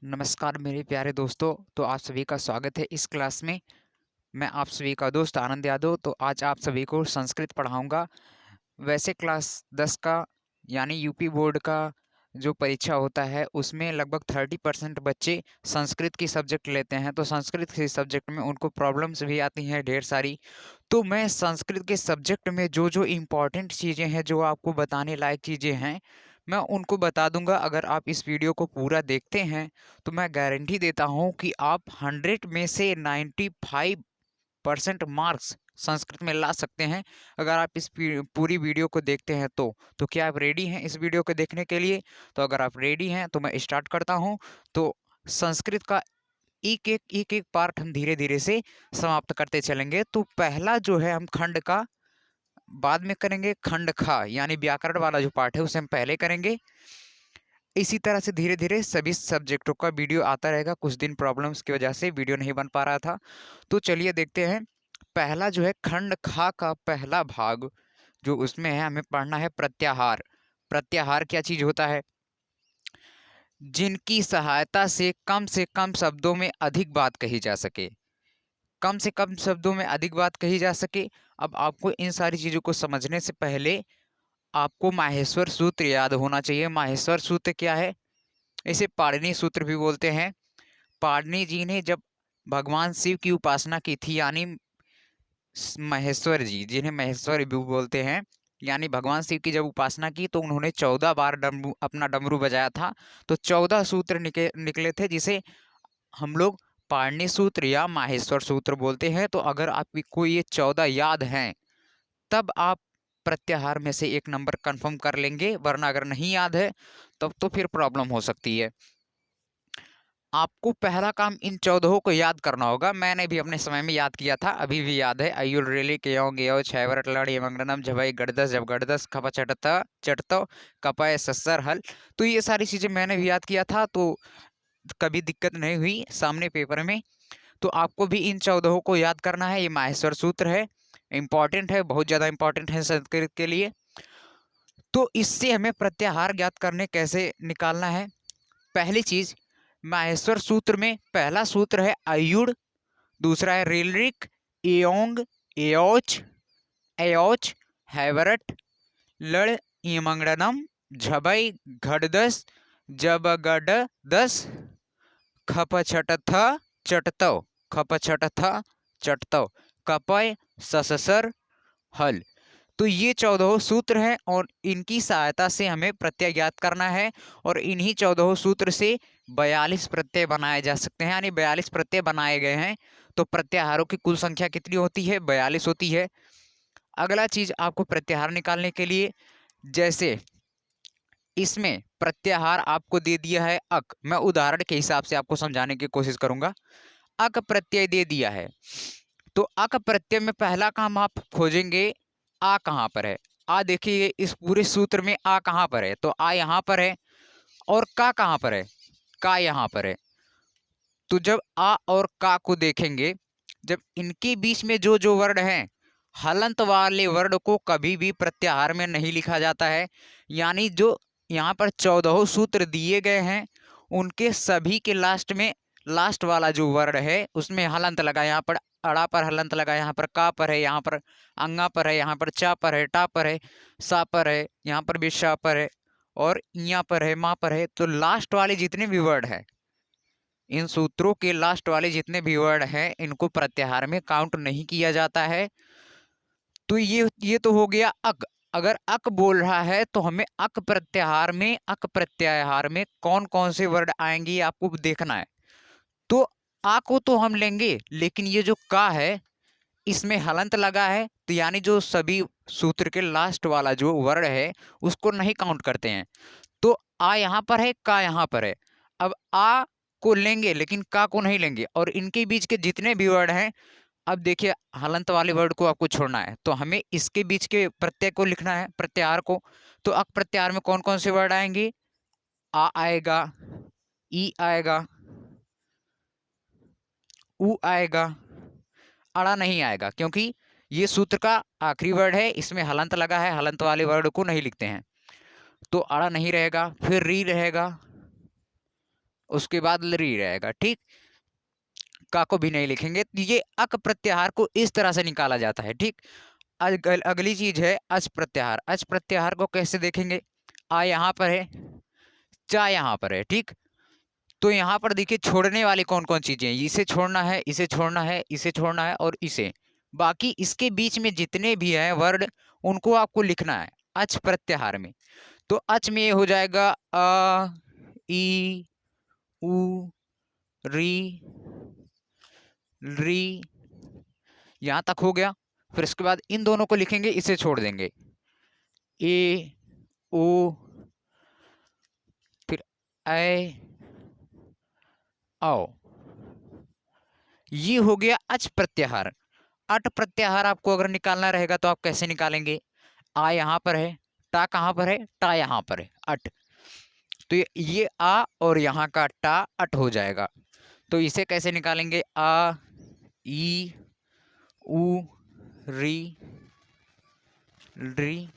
नमस्कार मेरे प्यारे दोस्तों। तो आप सभी का स्वागत है इस क्लास में। मैं आप सभी का दोस्त आनंद यादव। तो आज आप सभी को संस्कृत पढ़ाऊंगा। वैसे क्लास 10 का यानी यूपी बोर्ड का जो परीक्षा होता है उसमें लगभग 30% बच्चे संस्कृत की सब्जेक्ट लेते हैं। तो संस्कृत के सब्जेक्ट में उनको प्रॉब्लम्स भी आती हैं ढेर सारी। तो मैं संस्कृत के सब्जेक्ट में जो जो इम्पोर्टेंट चीज़ें हैं, जो आपको बताने लायक चीज़ें हैं, मैं उनको बता दूंगा। अगर आप इस वीडियो को पूरा देखते हैं तो मैं गारंटी देता हूं कि आप 100 में से 95% मार्क्स संस्कृत में ला सकते हैं, अगर आप इस पूरी वीडियो को देखते हैं तो क्या आप रेडी हैं इस वीडियो को देखने के लिए? तो अगर आप रेडी हैं तो मैं स्टार्ट करता हूं। तो संस्कृत का एक एक पार्ट हम धीरे धीरे से समाप्त करते चलेंगे। तो पहला जो है हम खंड का बाद में करेंगे। खंड खा यानी व्याकरण वाला जो पार्ट है उसे हम पहले करेंगे। इसी तरह से धीरे धीरे सभी सब्जेक्टों का वीडियो आता रहेगा। कुछ दिन प्रॉब्लम्स की वजह से वीडियो नहीं बन पा रहा था। तो चलिए देखते हैं। पहला जो है खंड खा का पहला भाग जो उसमें है, हमें पढ़ना है प्रत्याहार। प्रत्याहार क्या चीज होता है? जिनकी सहायता से कम शब्दों में अधिक बात कही जा सके। कम से कम शब्दों में अधिक बात कही जा सके। अब आपको इन सारी चीजों को समझने से पहले आपको माहेश्वर सूत्र याद होना चाहिए। माहेश्वर सूत्र क्या है? इसे पाणिनि सूत्र भी बोलते हैं। पाणिनि जी ने जब भगवान शिव की उपासना की थी, यानी महेश्वर जी जिन्हें महेश्वर भी बोलते हैं, यानी भगवान शिव की जब उपासना की तो उन्होंने 14 बार अपना डमरू बजाया था। तो 14 सूत्र निकले थे, जिसे हम लोग पाणिनि सूत्र या माहेश्वर सूत्र बोलते हैं। तो अगर आपको ये 14 याद हैं तब आप प्रत्याहार में से एक नंबर कंफर्म कर लेंगे, वरना अगर नहीं याद है तब तो फिर प्रॉब्लम हो सकती है। आपको पहला काम इन 14 को याद करना होगा। मैंने भी अपने समय में याद किया था, अभी भी याद है। अयुर रेली के गेयो छैवरट लड़ यमंगनम झबई गड़दस जब गड़दस खपा चटता चटतो कपाय सस्सर हल। तो ये सारी चीजें मैंने भी याद किया था, तो कभी दिक्कत नहीं हुई सामने पेपर में। तो आपको भी इन 14 को याद करना है। ये माहेश्वर सूत्र है, इंपॉर्टेंट है, बहुत ज्यादा इंपॉर्टेंट है संस्कृत के लिए। तो इससे हमें प्रत्याहार ज्ञात करने कैसे निकालना है? पहली चीज, माहेश्वर सूत्र में पहला सूत्र है अयुड़, दूसरा है रिलरिक, एयोंग, एयोच, एयोच, हैवरट, लड़ इमंगड़नम, झबई घड़दस, जबगडदस, खपछटथ चटतव, खपछटथ चटतव, कपय सससर हल। तो ये 14 सूत्र हैं और इनकी सहायता से हमें प्रत्यय ज्ञात करना है। और इन्हीं 14 सूत्र से 42 प्रत्यय बनाए जा सकते हैं, यानी 42 प्रत्यय बनाए गए हैं। तो प्रत्याहारों की कुल संख्या कितनी होती है? 42 होती है। अगला चीज आपको प्रत्याहार निकालने के लिए, जैसे इसमें प्रत्याहार आपको दे दिया है अक। मैं उदाहरण के हिसाब से आपको समझाने की कोशिश करूंगा। अक प्रत्यय दे दिया है, तो अक प्रत्यय में पहला काम आप खोजेंगे आ कहाँ पर है। आ देखिए, इस पूरे सूत्र में आ कहाँ पर है? तो आ यहाँ पर है। और का कहाँ पर है? का यहाँ पर है। तो जब आ और का को देखेंगे, जब इनके बीच में जो जो वर्ड हैं, हलंत वाले वर्ड को कभी भी प्रत्याहार में नहीं लिखा जाता है। यानी जो यहाँ पर 14 सूत्र दिए गए हैं उनके सभी के लास्ट में लास्ट वाला जो वर्ड है उसमें हलंत लगा। यहाँ पर अड़ा पर हलंत लगा, यहाँ पर का पर है, यहाँ पर अंगा पर है, यहाँ पर चा पर है, टा पर है, सा पर है, यहाँ पर भी शा पर है, और यहाँ पर है, माँ पर है। तो लास्ट वाले जितने भी वर्ड है, इन सूत्रों के लास्ट वाले जितने भी वर्ड हैं, इनको प्रत्याहार में काउंट नहीं किया जाता है। तो ये तो हो गया अक। अगर अक बोल रहा है तो हमें अक प्रत्याहार में कौन कौन से वर्ड आएंगे ये आपको देखना है। तो आ को तो हम लेंगे, लेकिन ये जो का है इसमें हलंत लगा है, तो यानी जो सभी सूत्र के लास्ट वाला जो वर्ड है उसको नहीं काउंट करते हैं। तो आ यहाँ पर है, का यहाँ पर है। अब आ को लेंगे लेकिन का को नहीं लेंगे। और इनके बीच के जितने भी वर्ड हैं, अब देखिए हलंत वाले वर्ड को आपको छोड़ना है, तो हमें इसके बीच के प्रत्यय को लिखना है, प्रत्याहार को। तो अक प्रत्याहार में कौन कौन से वर्ड आएंगे? आ आएगा, ई आएगा, उ आएगा, अड़ा नहीं आएगा, क्योंकि ये सूत्र का आखिरी वर्ड है, इसमें हलंत लगा है, हलंत वाले वर्ड को नहीं लिखते हैं। तो अड़ा नहीं रहेगा। फिर री रहेगा, उसके बाद री रहेगा, ठीक। का को भी नहीं लिखेंगे। ये अक प्रत्याहार को इस तरह से निकाला जाता है, ठीक। अगली चीज है अच प्रत्याहार। अच प्रत्याहार को कैसे देखेंगे? आ यहाँ पर है, चा यहाँ पर है, ठीक। तो यहाँ पर देखिए छोड़ने वाली कौन कौन चीजें हैं। इसे छोड़ना है, इसे छोड़ना है, इसे छोड़ना है और इसे। बाकी इसके बीच में जितने भी हैं वर्ड उनको आपको लिखना है अच प्रत्याहार में। तो अच में ये हो जाएगा अ, ई, उ, री, री, यहां तक हो गया। फिर उसके बाद इन दोनों को लिखेंगे, इसे छोड़ देंगे, ए, ओ, फिर ऐ, आओ। ये हो गया अच प्रत्याहार। अट प्रत्याहार आपको अगर निकालना रहेगा तो आप कैसे निकालेंगे? आ यहाँ पर है, टा कहाँ पर है? टा यहाँ पर है, अट। तो ये आ और यहाँ का टा अट हो जाएगा। तो इसे कैसे निकालेंगे? आ, ई, उ, री, री,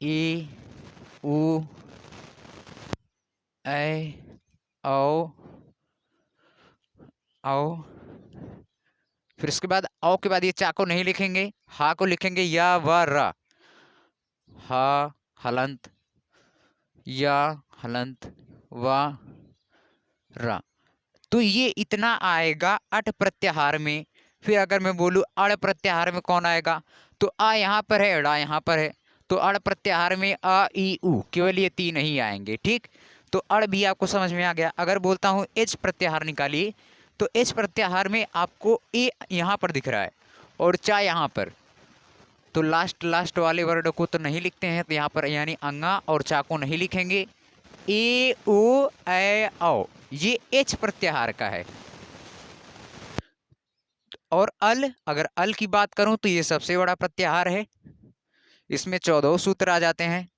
ए, उ, ऐ, औ, आओ। फिर उसके बाद औ के बाद ये चा को नहीं लिखेंगे, हा को लिखेंगे, या व रा। हा हलंत, या हलंत, व रा। तो ये इतना आएगा अट प्रत्याहार में। फिर अगर मैं बोलूं अड़ प्रत्याहार में कौन आएगा, तो आ यहाँ पर है, अड़ा यहाँ पर है। तो अड़ प्रत्याहार में अ, ई, उ, केवल ये तीन ही आएंगे, ठीक। तो अड़ भी आपको समझ में आ गया। अगर बोलता हूँ एच प्रत्याहार निकालिए, तो एच प्रत्याहार में आपको ए यहाँ पर दिख रहा है और चा यहाँ पर। तो लास्ट वाले वर्ड को तो नहीं लिखते हैं, तो यहाँ पर यानी अंगा और चा को नहीं लिखेंगे। ए, ओ, ऐ, औ, ये एच प्रत्याहार का है। और अल, अगर अल की बात करूं तो ये सबसे बड़ा प्रत्याहार है। इसमें 14 सूत्र आ जाते हैं।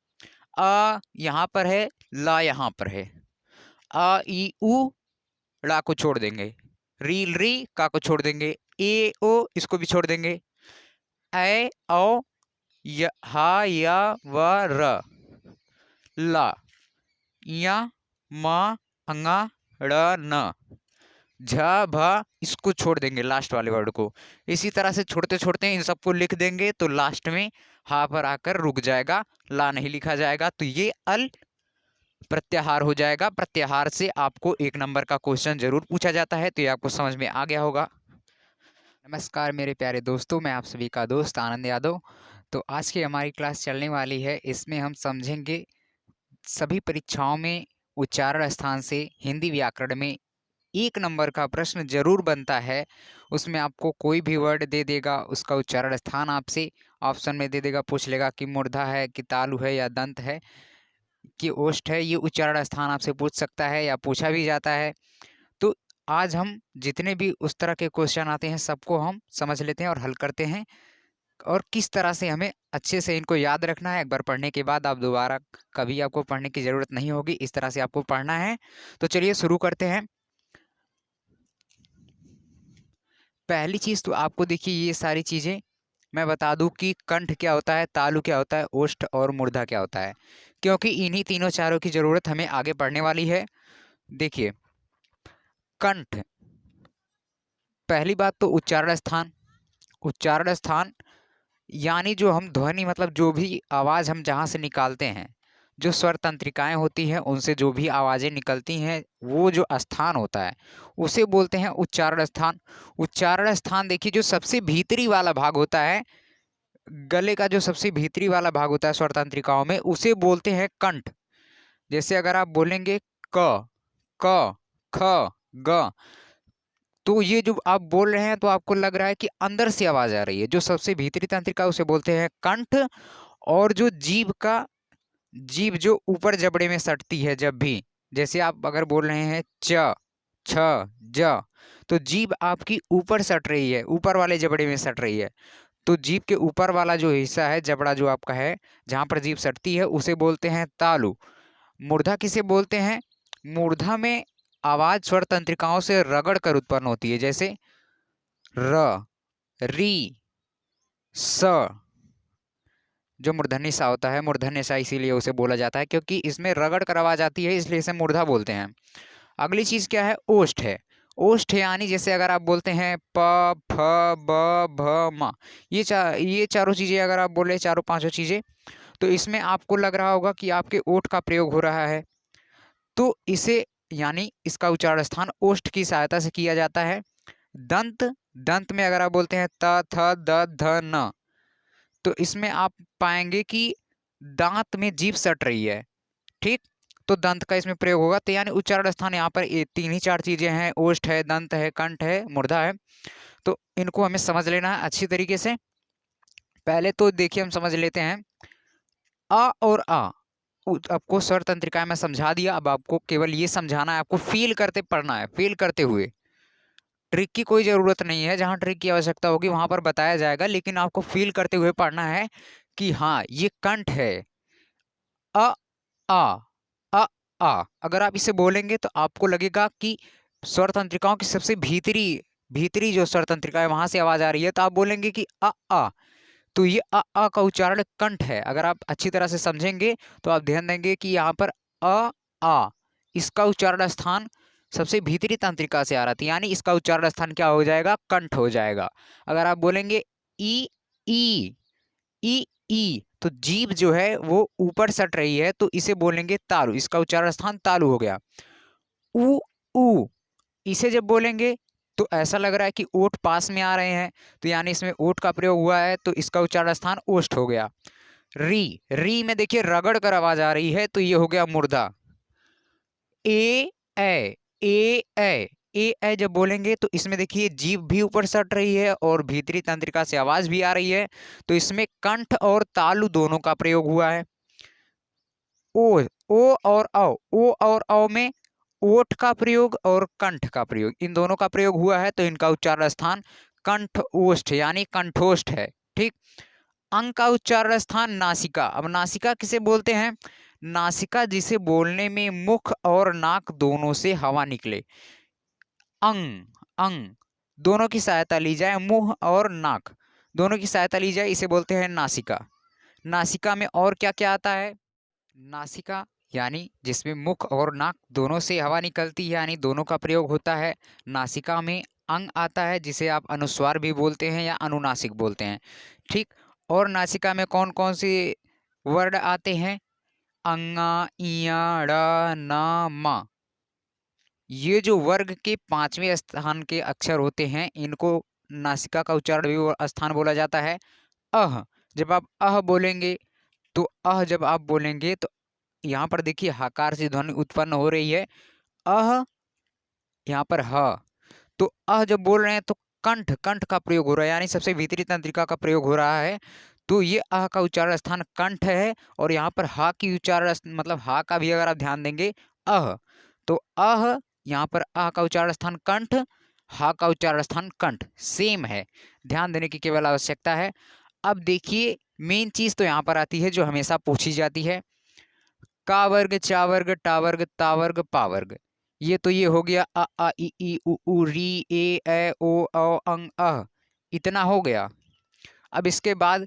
आ यहाँ पर है, ला यहाँ पर है। आ, ई, उ, ला को छोड़ देंगे, री, री, का को छोड़ देंगे, ए, ओ, इसको भी छोड़ देंगे, ऐ, औ, हा, या, व, र, ला, या, मा, अंगा, ड़, न, झ, भ, इसको छोड़ देंगे लास्ट वाले वर्ड को। इसी तरह से छोड़ते छोड़ते इन सबको लिख देंगे तो लास्ट में हा पर आकर रुक जाएगा, ला नहीं लिखा जाएगा। तो ये अल प्रत्याहार हो जाएगा। प्रत्याहार से आपको 1 नंबर का क्वेश्चन जरूर पूछा जाता है, तो ये आपको समझ में आ गया होगा। नमस्कार मेरे प्यारे दोस्तों, मैं आप सभी का दोस्त आनंद यादव। तो आज की हमारी क्लास चलने वाली है, इसमें हम समझेंगे सभी परीक्षाओं में उच्चारण स्थान से हिंदी व्याकरण में 1 नंबर का प्रश्न जरूर बनता है। उसमें आपको कोई भी वर्ड दे देगा, उसका उच्चारण स्थान आपसे ऑप्शन में दे देगा, पूछ लेगा कि मूर्धा है कि तालु है या दंत है कि ओष्ठ है। ये उच्चारण स्थान आपसे पूछ सकता है या पूछा भी जाता है। तो आज हम जितने भी उस तरह के क्वेश्चन आते हैं सबको हम समझ लेते हैं और हल करते हैं, और किस तरह से हमें अच्छे से इनको याद रखना है। एक बार पढ़ने के बाद आप दोबारा कभी आपको पढ़ने की ज़रूरत नहीं होगी, इस तरह से आपको पढ़ना है। तो चलिए शुरू करते हैं। पहली चीज़ तो आपको देखिए, ये सारी चीज़ें मैं बता दूं कि कंठ क्या होता है, तालु क्या होता है, ओष्ठ और मूर्धा क्या होता है, क्योंकि इन्हीं तीनों चारों की ज़रूरत हमें आगे पढ़ने वाली है। देखिए कंठ, पहली बात तो उच्चारण स्थान। उच्चारण स्थान यानी जो हम ध्वनि, मतलब जो भी आवाज़ हम जहाँ से निकालते हैं, जो स्वर तंत्रिकाएं होती हैं उनसे जो भी आवाज़ें निकलती हैं, वो जो स्थान होता है उसे बोलते हैं उच्चारण स्थान। उच्चारण स्थान देखिए, जो सबसे भीतरी वाला भाग होता है, गले का जो सबसे भीतरी वाला भाग होता है स्वर तंत्रिकाओं में, उसे बोलते हैं कंठ। जैसे अगर आप बोलेंगे क, क, ख, ग, तो ये जो आप बोल रहे हैं तो आपको लग रहा है कि अंदर से आवाज आ रही है। जो सबसे भीतरी तंत्रिका उसे बोलते हैं कंठ। और जो जीभ जो ऊपर जबड़े में सटती है, जब भी, जैसे आप अगर बोल रहे हैं च, छ, ज, तो जीभ आपकी ऊपर सट रही है, ऊपर वाले जबड़े में सट रही है। तो जीभ के ऊपर वाला जो हिस्सा है, जबड़ा जो आपका है जहां पर जीभ सटती है, उसे बोलते हैं तालु। मूर्धा किसे बोलते हैं? मूर्धा में आवाज स्वर तंत्रिकाओं से रगड़ कर उत्पन्न होती है, जैसे र, री, स, जो मूर्धन्य सा होता है, मूर्धन्य सा इसीलिए उसे बोला जाता है क्योंकि इसमें रगड़ कर आवाज आती है, इसलिए इसे मूर्धा बोलते हैं। अगली चीज क्या है? ओष्ठ है। ओष्ठ यानी जैसे अगर आप बोलते हैं प, फ, ब, भ, म, ये चारों चीजें अगर आप बोले, चारों पांचों चीजें, तो इसमें आपको लग रहा होगा कि आपके ओठ का प्रयोग हो रहा है, तो इसे यानी इसका उच्चारण स्थान ओष्ठ की सहायता से किया जाता है। दंत, दंत में अगर आप बोलते हैं त, थ, द, ध, न, तो इसमें आप पाएंगे कि दांत में जीभ सट रही है, ठीक, तो दंत का इसमें प्रयोग होगा। तो यानी उच्चारण स्थान यहाँ पर ये तीन ही चार चीजें हैं, ओष्ठ है, दंत है, कंठ है, मूर्धा है। तो इनको हमें समझ लेना है अच्छी तरीके से। पहले तो देखिए हम समझ लेते हैं अ और आ। आपको स्वर तंत्रिका में समझा दिया, अब आपको केवल ये समझाना है, आपको फील करते पढ़ना है, फील करते हुए। ट्रिक की कोई जरूरत नहीं है, जहां ट्रिक की आवश्यकता होगी वहां पर बताया जाएगा, लेकिन आपको फील करते हुए पढ़ना है कि हाँ ये कंठ है। अ आ, अ आ, अगर आप इसे बोलेंगे तो आपको लगेगा कि स्वर तंत्रिकाओं की सबसे भीतरी भीतरी जो स्वर तंत्रिका है वहां से आवाज आ रही है, तो आप बोलेंगे कि अ आ, तो ये अ का उच्चारण कंठ है। अगर आप अच्छी तरह से समझेंगे तो आप ध्यान देंगे कि यहाँ पर अ आ, इसका उच्चारण स्थान सबसे भीतरी तंत्रिका से आ रहा था, यानी इसका उच्चारण स्थान क्या हो जाएगा? कंठ हो जाएगा। अगर आप बोलेंगे ई ई ई ई, तो जीभ जो है वो ऊपर सट रही है, तो इसे बोलेंगे तालु, इसका उच्चारण स्थान तालु हो गया। उ ऊ, इसे जब बोलेंगे तो ऐसा लग रहा है कि ओठ पास में आ रहे हैं, तो यानी इसमें ओठ का प्रयोग हुआ है, तो इसका उच्चारण स्थान ओष्ठ हो गया। री, री में देखिए रगड़ कर आवाज आ रही है, तो ये हो गया मूर्धा। ए ए, ए ए, ए ए जब बोलेंगे तो इसमें देखिए जीभ भी ऊपर सट रही है और भीतरी तंत्रिका से आवाज भी आ रही है, तो इसमें कंठ और तालु दोनों का प्रयोग हुआ है। ओ, ओ और औ, ओ और औ में ओठ का प्रयोग और कंठ का प्रयोग, इन दोनों का प्रयोग हुआ है, तो इनका उच्चारण स्थान कंठ ओष्ठ यानी कंठोष्ठ है, ठीक। अंग का उच्चारण स्थान नासिका। अब नासिका किसे बोलते हैं? नासिका जिसे बोलने में मुख और नाक दोनों से हवा निकले। अंग, अंग दोनों की सहायता ली जाए, मुंह और नाक दोनों की सहायता ली जाए, इसे बोलते हैं नासिका। नासिका में और क्या क्या आता है? नासिका यानी जिसमें मुख और नाक दोनों से हवा निकलती है, यानी दोनों का प्रयोग होता है। नासिका में अंग आता है जिसे आप अनुस्वार भी बोलते हैं या अनुनासिक बोलते हैं, ठीक। और नासिका में कौन कौन से वर्ड आते हैं? अंगा, इया, ड़, न, म। ये जो वर्ग के पांचवें स्थान के अक्षर होते हैं, इनको नासिका का उच्चारण भी स्थान बोला जाता है। अह, जब आप अह बोलेंगे, तो अह जब आप बोलेंगे तो यहाँ पर देखिए हकार से ध्वनि उत्पन्न हो रही है। अह, यहाँ पर ह, तो अह जब बोल रहे हैं तो कंठ, कंठ का प्रयोग हो रहा है, यानी सबसे भीतरी तंत्रिका का प्रयोग हो रहा है, तो ये अह का उच्चारण स्थान कंठ है। और यहाँ पर हा की उच्चारण मतलब हा का भी अगर आप ध्यान देंगे अह, तो अह, यहाँ पर अह का उच्चारण स्थान कंठ, हा का उच्चारण स्थान कंठ, सेम है, ध्यान देने की केवल आवश्यकता है। अब देखिए मेन चीज तो यहाँ पर आती है जो हमेशा पूछी जाती है, का वर्ग, चा वर्ग, टा वर्ग, ता वर्ग, पा वर्ग। ये तो ये हो गया अ आ इ ई उ ऊ री ए ओ औ अंग अह, इतना हो गया। अब इसके बाद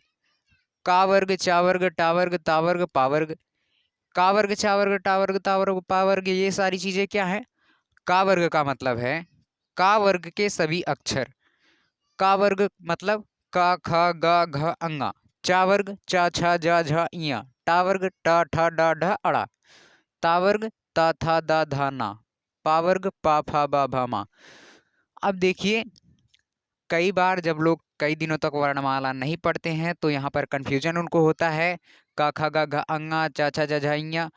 का वर्ग, चा वर्ग, टा वर्ग, ता वर्ग, पा वर्ग। का वर्ग, चा वर्ग, टा वर्ग, ता वर्ग, पा वर्ग, ये सारी चीजें क्या है? का वर्ग का मतलब है का वर्ग के सभी अक्षर। का वर्ग मतलब का, ख, ग, घ, अंगा। चा वर्ग चा, छा, जा, झा, इया। टा वर्ग टा, ठा, डा, ढ, अड़ा। ता वर्ग ता, था, दा, धा, ना। पा वर्ग पा, फा, बा, भा, मा। अब देखिए कई बार जब लोग कई दिनों तक वर्णमाला नहीं पढ़ते हैं तो यहाँ पर कंफ्यूजन उनको होता है। का, ख, ग, घ, अंगा, चा, छा, जा, झा, इया।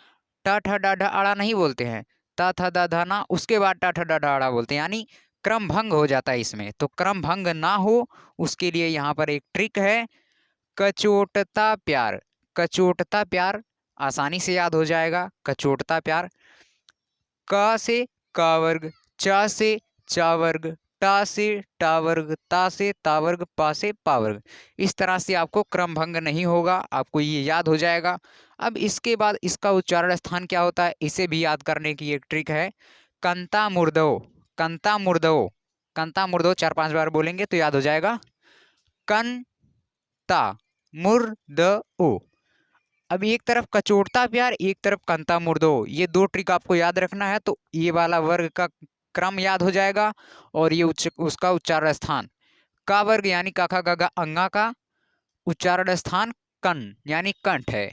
टा, ठा, डा, ढा, अड़ा नहीं बोलते हैं, ता, था, दा, धा, ना, उसके बाद टा, ठा, डा, ढा, अड़ा बोलते हैं, यानी क्रम भंग हो जाता है इसमें। तो क्रम भंग ना हो उसके लिए यहाँ पर एक ट्रिक है, कचोटता प्यार। कचोटता प्यार आसानी से याद हो जाएगा, कचोटता प्यार। क से का वर्ग, चा से चा वर्ग, टा से टा वर्ग, ता से ता वर्ग, पा से पा वर्ग। इस तरह से आपको क्रम भंग नहीं होगा, आपको ये याद हो जाएगा। अब इसके बाद इसका उच्चारण स्थान क्या होता है, इसे भी याद करने की एक ट्रिक है, कंता मुर्दो। कंता मुर्दो, कंता मुर्दो 4-5 बार बोलेंगे तो याद हो जाएगा। कन ता, मुर्दो। अब एक तरफ कचोटता प्यार, एक तरफ कंता मुर्दो, ये दो ट्रिक आपको याद रखना है। तो ये वाला वर्ग का क्रम याद हो जाएगा और ये उसका उच्चारण स्थान। का वर्ग यानी काखा गागा अंगा का उच्चारण स्थान कन यानी कंठ है।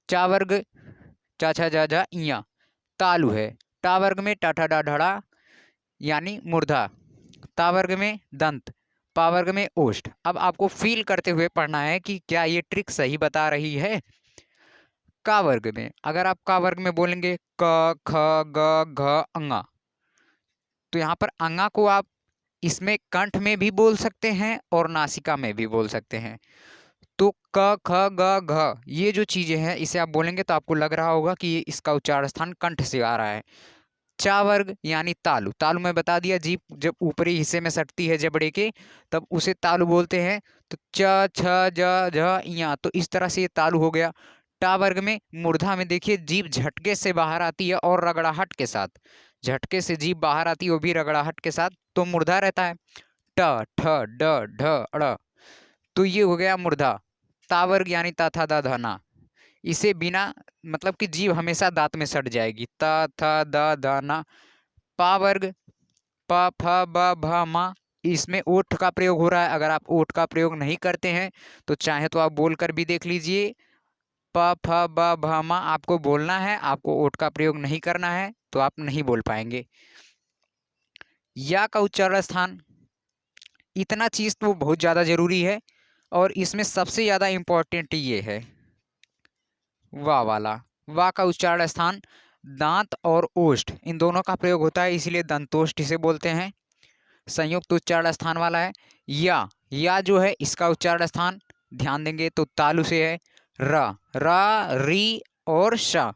चा वर्ग चा छा जा झा इया तालु है। टा वर्ग में टाठा डा ढड़ा यानी मूर्धा। ता वर्ग में दंत। पा वर्ग में ओष्ठ। अब आपको फील करते हुए पढ़ना है कि क्या ये ट्रिक सही बता रही है। का वर्ग में अगर आप का वर्ग में बोलेंगे क ख ग घ अंगा, तो यहाँ पर अंगा को आप इसमें कंठ में भी बोल सकते हैं और नासिका में भी बोल सकते हैं। तो क ख ग घ ये जो चीजें हैं इसे आप बोलेंगे तो आपको लग रहा होगा कि ये इसका उच्चारण स्थान कंठ से आ रहा है। चा वर्ग यानी तालु। तालु में बता दिया, जीभ जब ऊपरी हिस्से में सटती है जबड़े के तब उसे तालु बोलते हैं। तो च छ ज झ इया, तो इस तरह से ये तालु हो गया। टा वर्ग में मूर्धा में देखिए जीभ झटके से बाहर आती है और रगड़ाहट के साथ, झटके से जीभ बाहर आती है वो भी रगड़ाहट के साथ, तो मूर्धा रहता है। ट ठ ड ढ अड़, तो ये हो गया मूर्धा। ता वर्ग यानी ता था दा धा ना, इसे बिना मतलब कि जीभ हमेशा दांत में सट जाएगी। ता था दा दा ना। पा वर्ग प फ ब भ म, इसमें ओठ का प्रयोग हो रहा है। अगर आप ओठ का प्रयोग नहीं करते हैं तो चाहे तो आप बोल कर भी देख लीजिए। प फ ब भ म आपको बोलना है, आपको ओठ का प्रयोग नहीं करना है तो आप नहीं बोल पाएंगे। या का उच्चारण स्थान, इतना चीज तो बहुत ज्यादा जरूरी है और इसमें सबसे ज्यादा इंपॉर्टेंट ये है वा वाला। वा का उच्चारण स्थान दांत और ओष्ठ इन दोनों का प्रयोग होता है, इसलिए दंतोष्ठ इसे बोलते हैं, संयुक्त उच्चारण स्थान वाला है। या जो है इसका उच्चारण स्थान ध्यान देंगे तो तालु से है। रा री और श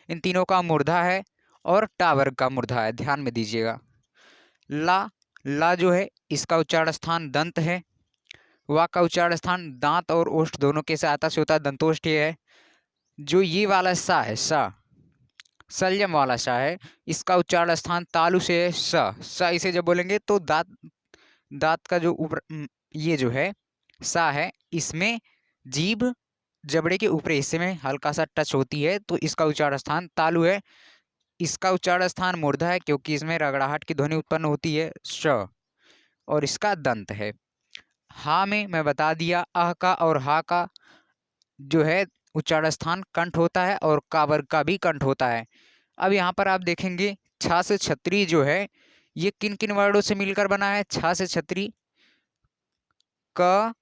इन तीनों का मूर्धा है और टा वर्ग का मूर्धा है, ध्यान में दीजिएगा। ला जो है इसका उच्चारण स्थान दंत है। वा का उच्चारण स्थान दांत और ओष्ठ दोनों के सहायता से होता है, दंतोष्ठ ये है। जो ये वाला सा है, सा संयम वाला सा है, इसका उच्चारण स्थान तालु से है। स इसे जब बोलेंगे तो दांत दांत का जो ऊपर ये जो है सा है, इसमें जीभ जबड़े के ऊपरी हिस्से में हल्का सा टच होती है, तो इसका उच्चारण स्थान तालु है। इसका उच्चारण स्थान मूर्धा है क्योंकि इसमें रगड़ाहट की ध्वनि उत्पन्न होती है श, और इसका दंत है। हा में मैं बता दिया अह का और हा का जो है उच्चारण स्थान कंठ होता है और का वर्ग का भी कंठ होता है। अब यहाँ पर आप देखेंगे छा से छतरी जो है ये किन किन वर्णों से मिलकर बना है। छा से छतरी क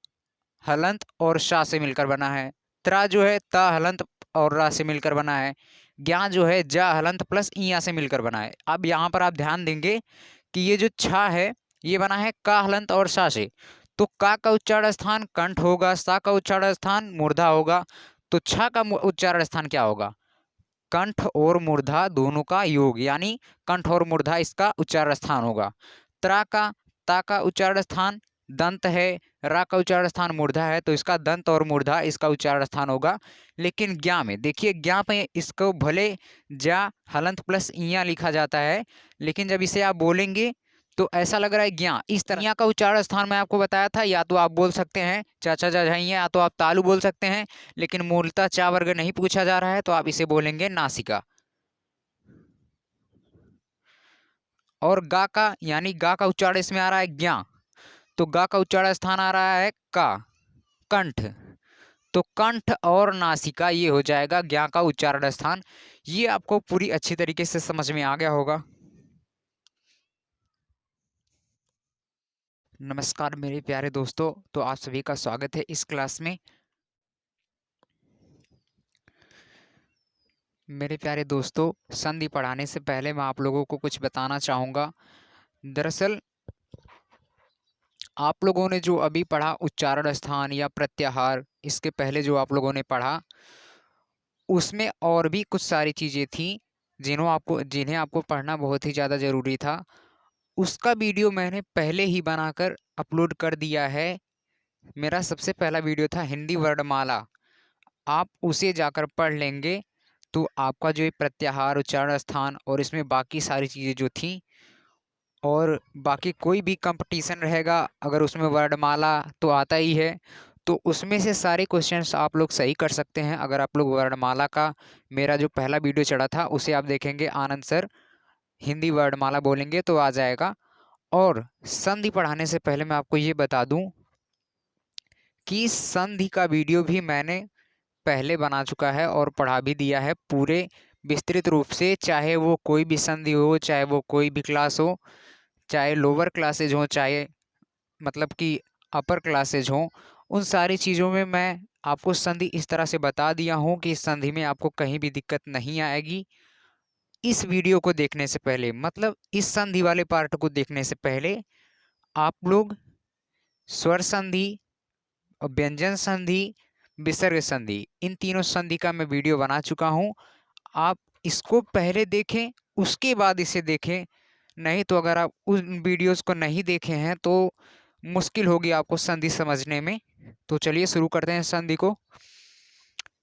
हलंत और शा से मिलकर बना है। त्रा जो है त हलंत और रा से मिलकर बना है। ज्ञा जो है जा हलंत प्लस इया से मिलकर बना है। अब यहाँ पर आप ध्यान देंगे कि ये जो छा है ये बना है का हलंत और शा से, तो का उच्चारण स्थान कंठ होगा, सा का उच्चारण स्थान मूर्धा होगा, तो छा का उच्चारण स्थान क्या होगा, कंठ और मूर्धा दोनों का योग, यानी कंठ और मूर्धा इसका उच्चारण स्थान होगा। त्रा का ता का उच्चारण स्थान दंत है, रा का उच्चारण स्थान मूर्धा है, तो इसका दंत और मूर्धा इसका उच्चारण स्थान होगा। लेकिन ज्ञा में देखिए, ज्ञा पे इसको भले जा हलंत प्लस इया लिखा जाता है, लेकिन जब इसे आप बोलेंगे तो ऐसा लग रहा है ज्ञा। इस तरह ज्ञा का उच्चारण स्थान मैं आपको बताया था, या तो आप बोल सकते हैं चाचा जाइया, या तो आप तालु बोल सकते हैं, लेकिन मूलतः चा वर्ग नहीं पूछा जा रहा है तो आप इसे बोलेंगे नासिका। और गा का यानी गा का उच्चारण इसमें आ रहा है ज्ञा, तो गा का उच्चारण स्थान आ रहा है का कंठ, तो कंठ और नासिका ये हो जाएगा ज्ञा का उच्चारण स्थान। ये आपको पूरी अच्छी तरीके से समझ में आ गया होगा। नमस्कार मेरे प्यारे दोस्तों, तो आप सभी का स्वागत है इस क्लास में। मेरे प्यारे दोस्तों, संधि पढ़ाने से पहले मैं आप लोगों को कुछ बताना चाहूँगा। दरअसल आप लोगों ने जो अभी पढ़ा उच्चारण स्थान या प्रत्याहार, इसके पहले जो आप लोगों ने पढ़ा उसमें और भी कुछ सारी चीज़ें थी जिन्हें आपको पढ़ना बहुत ही ज़्यादा ज़रूरी था। उसका वीडियो मैंने पहले ही बनाकर अपलोड कर दिया है। मेरा सबसे पहला वीडियो था हिंदी वर्णमाला, आप उसे जाकर पढ़ लेंगे तो आपका जो ये प्रत्याहार, उच्चारण स्थान और इसमें बाकी सारी चीज़ें जो थी, और बाकी कोई भी कंपटीशन रहेगा अगर उसमें वर्णमाला तो आता ही है, तो उसमें से सारे क्वेश्चंस आप लोग सही कर सकते हैं अगर आप लोग वर्णमाला का मेरा जो पहला वीडियो चढ़ा था उसे आप देखेंगे, आनंद सर हिंदी वर्णमाला बोलेंगे तो आ जाएगा। और संधि पढ़ाने से पहले मैं आपको ये बता दूं कि संधि का वीडियो भी मैंने पहले बना चुका है और पढ़ा भी दिया है पूरे विस्तृत रूप से, चाहे वो कोई भी संधि हो, चाहे वो कोई भी क्लास हो, चाहे लोअर क्लासेज हो, चाहे मतलब कि अपर क्लासेज हो, उन सारी चीज़ों में मैं आपको संधि इस तरह से बता दिया हूँ कि इस संधि में आपको कहीं भी दिक्कत नहीं आएगी। इस वीडियो को देखने से पहले, मतलब इस संधि वाले पार्ट को देखने से पहले आप लोग स्वर संधि और व्यंजन संधि, विसर्ग संधि, इन तीनों संधि का मैं वीडियो बना चुका हूँ। आप इसको पहले देखें उसके बाद इसे देखें, नहीं तो अगर आप उन वीडियोस को नहीं देखे हैं तो मुश्किल होगी आपको संधि समझने में। तो चलिए शुरू करते हैं संधि को।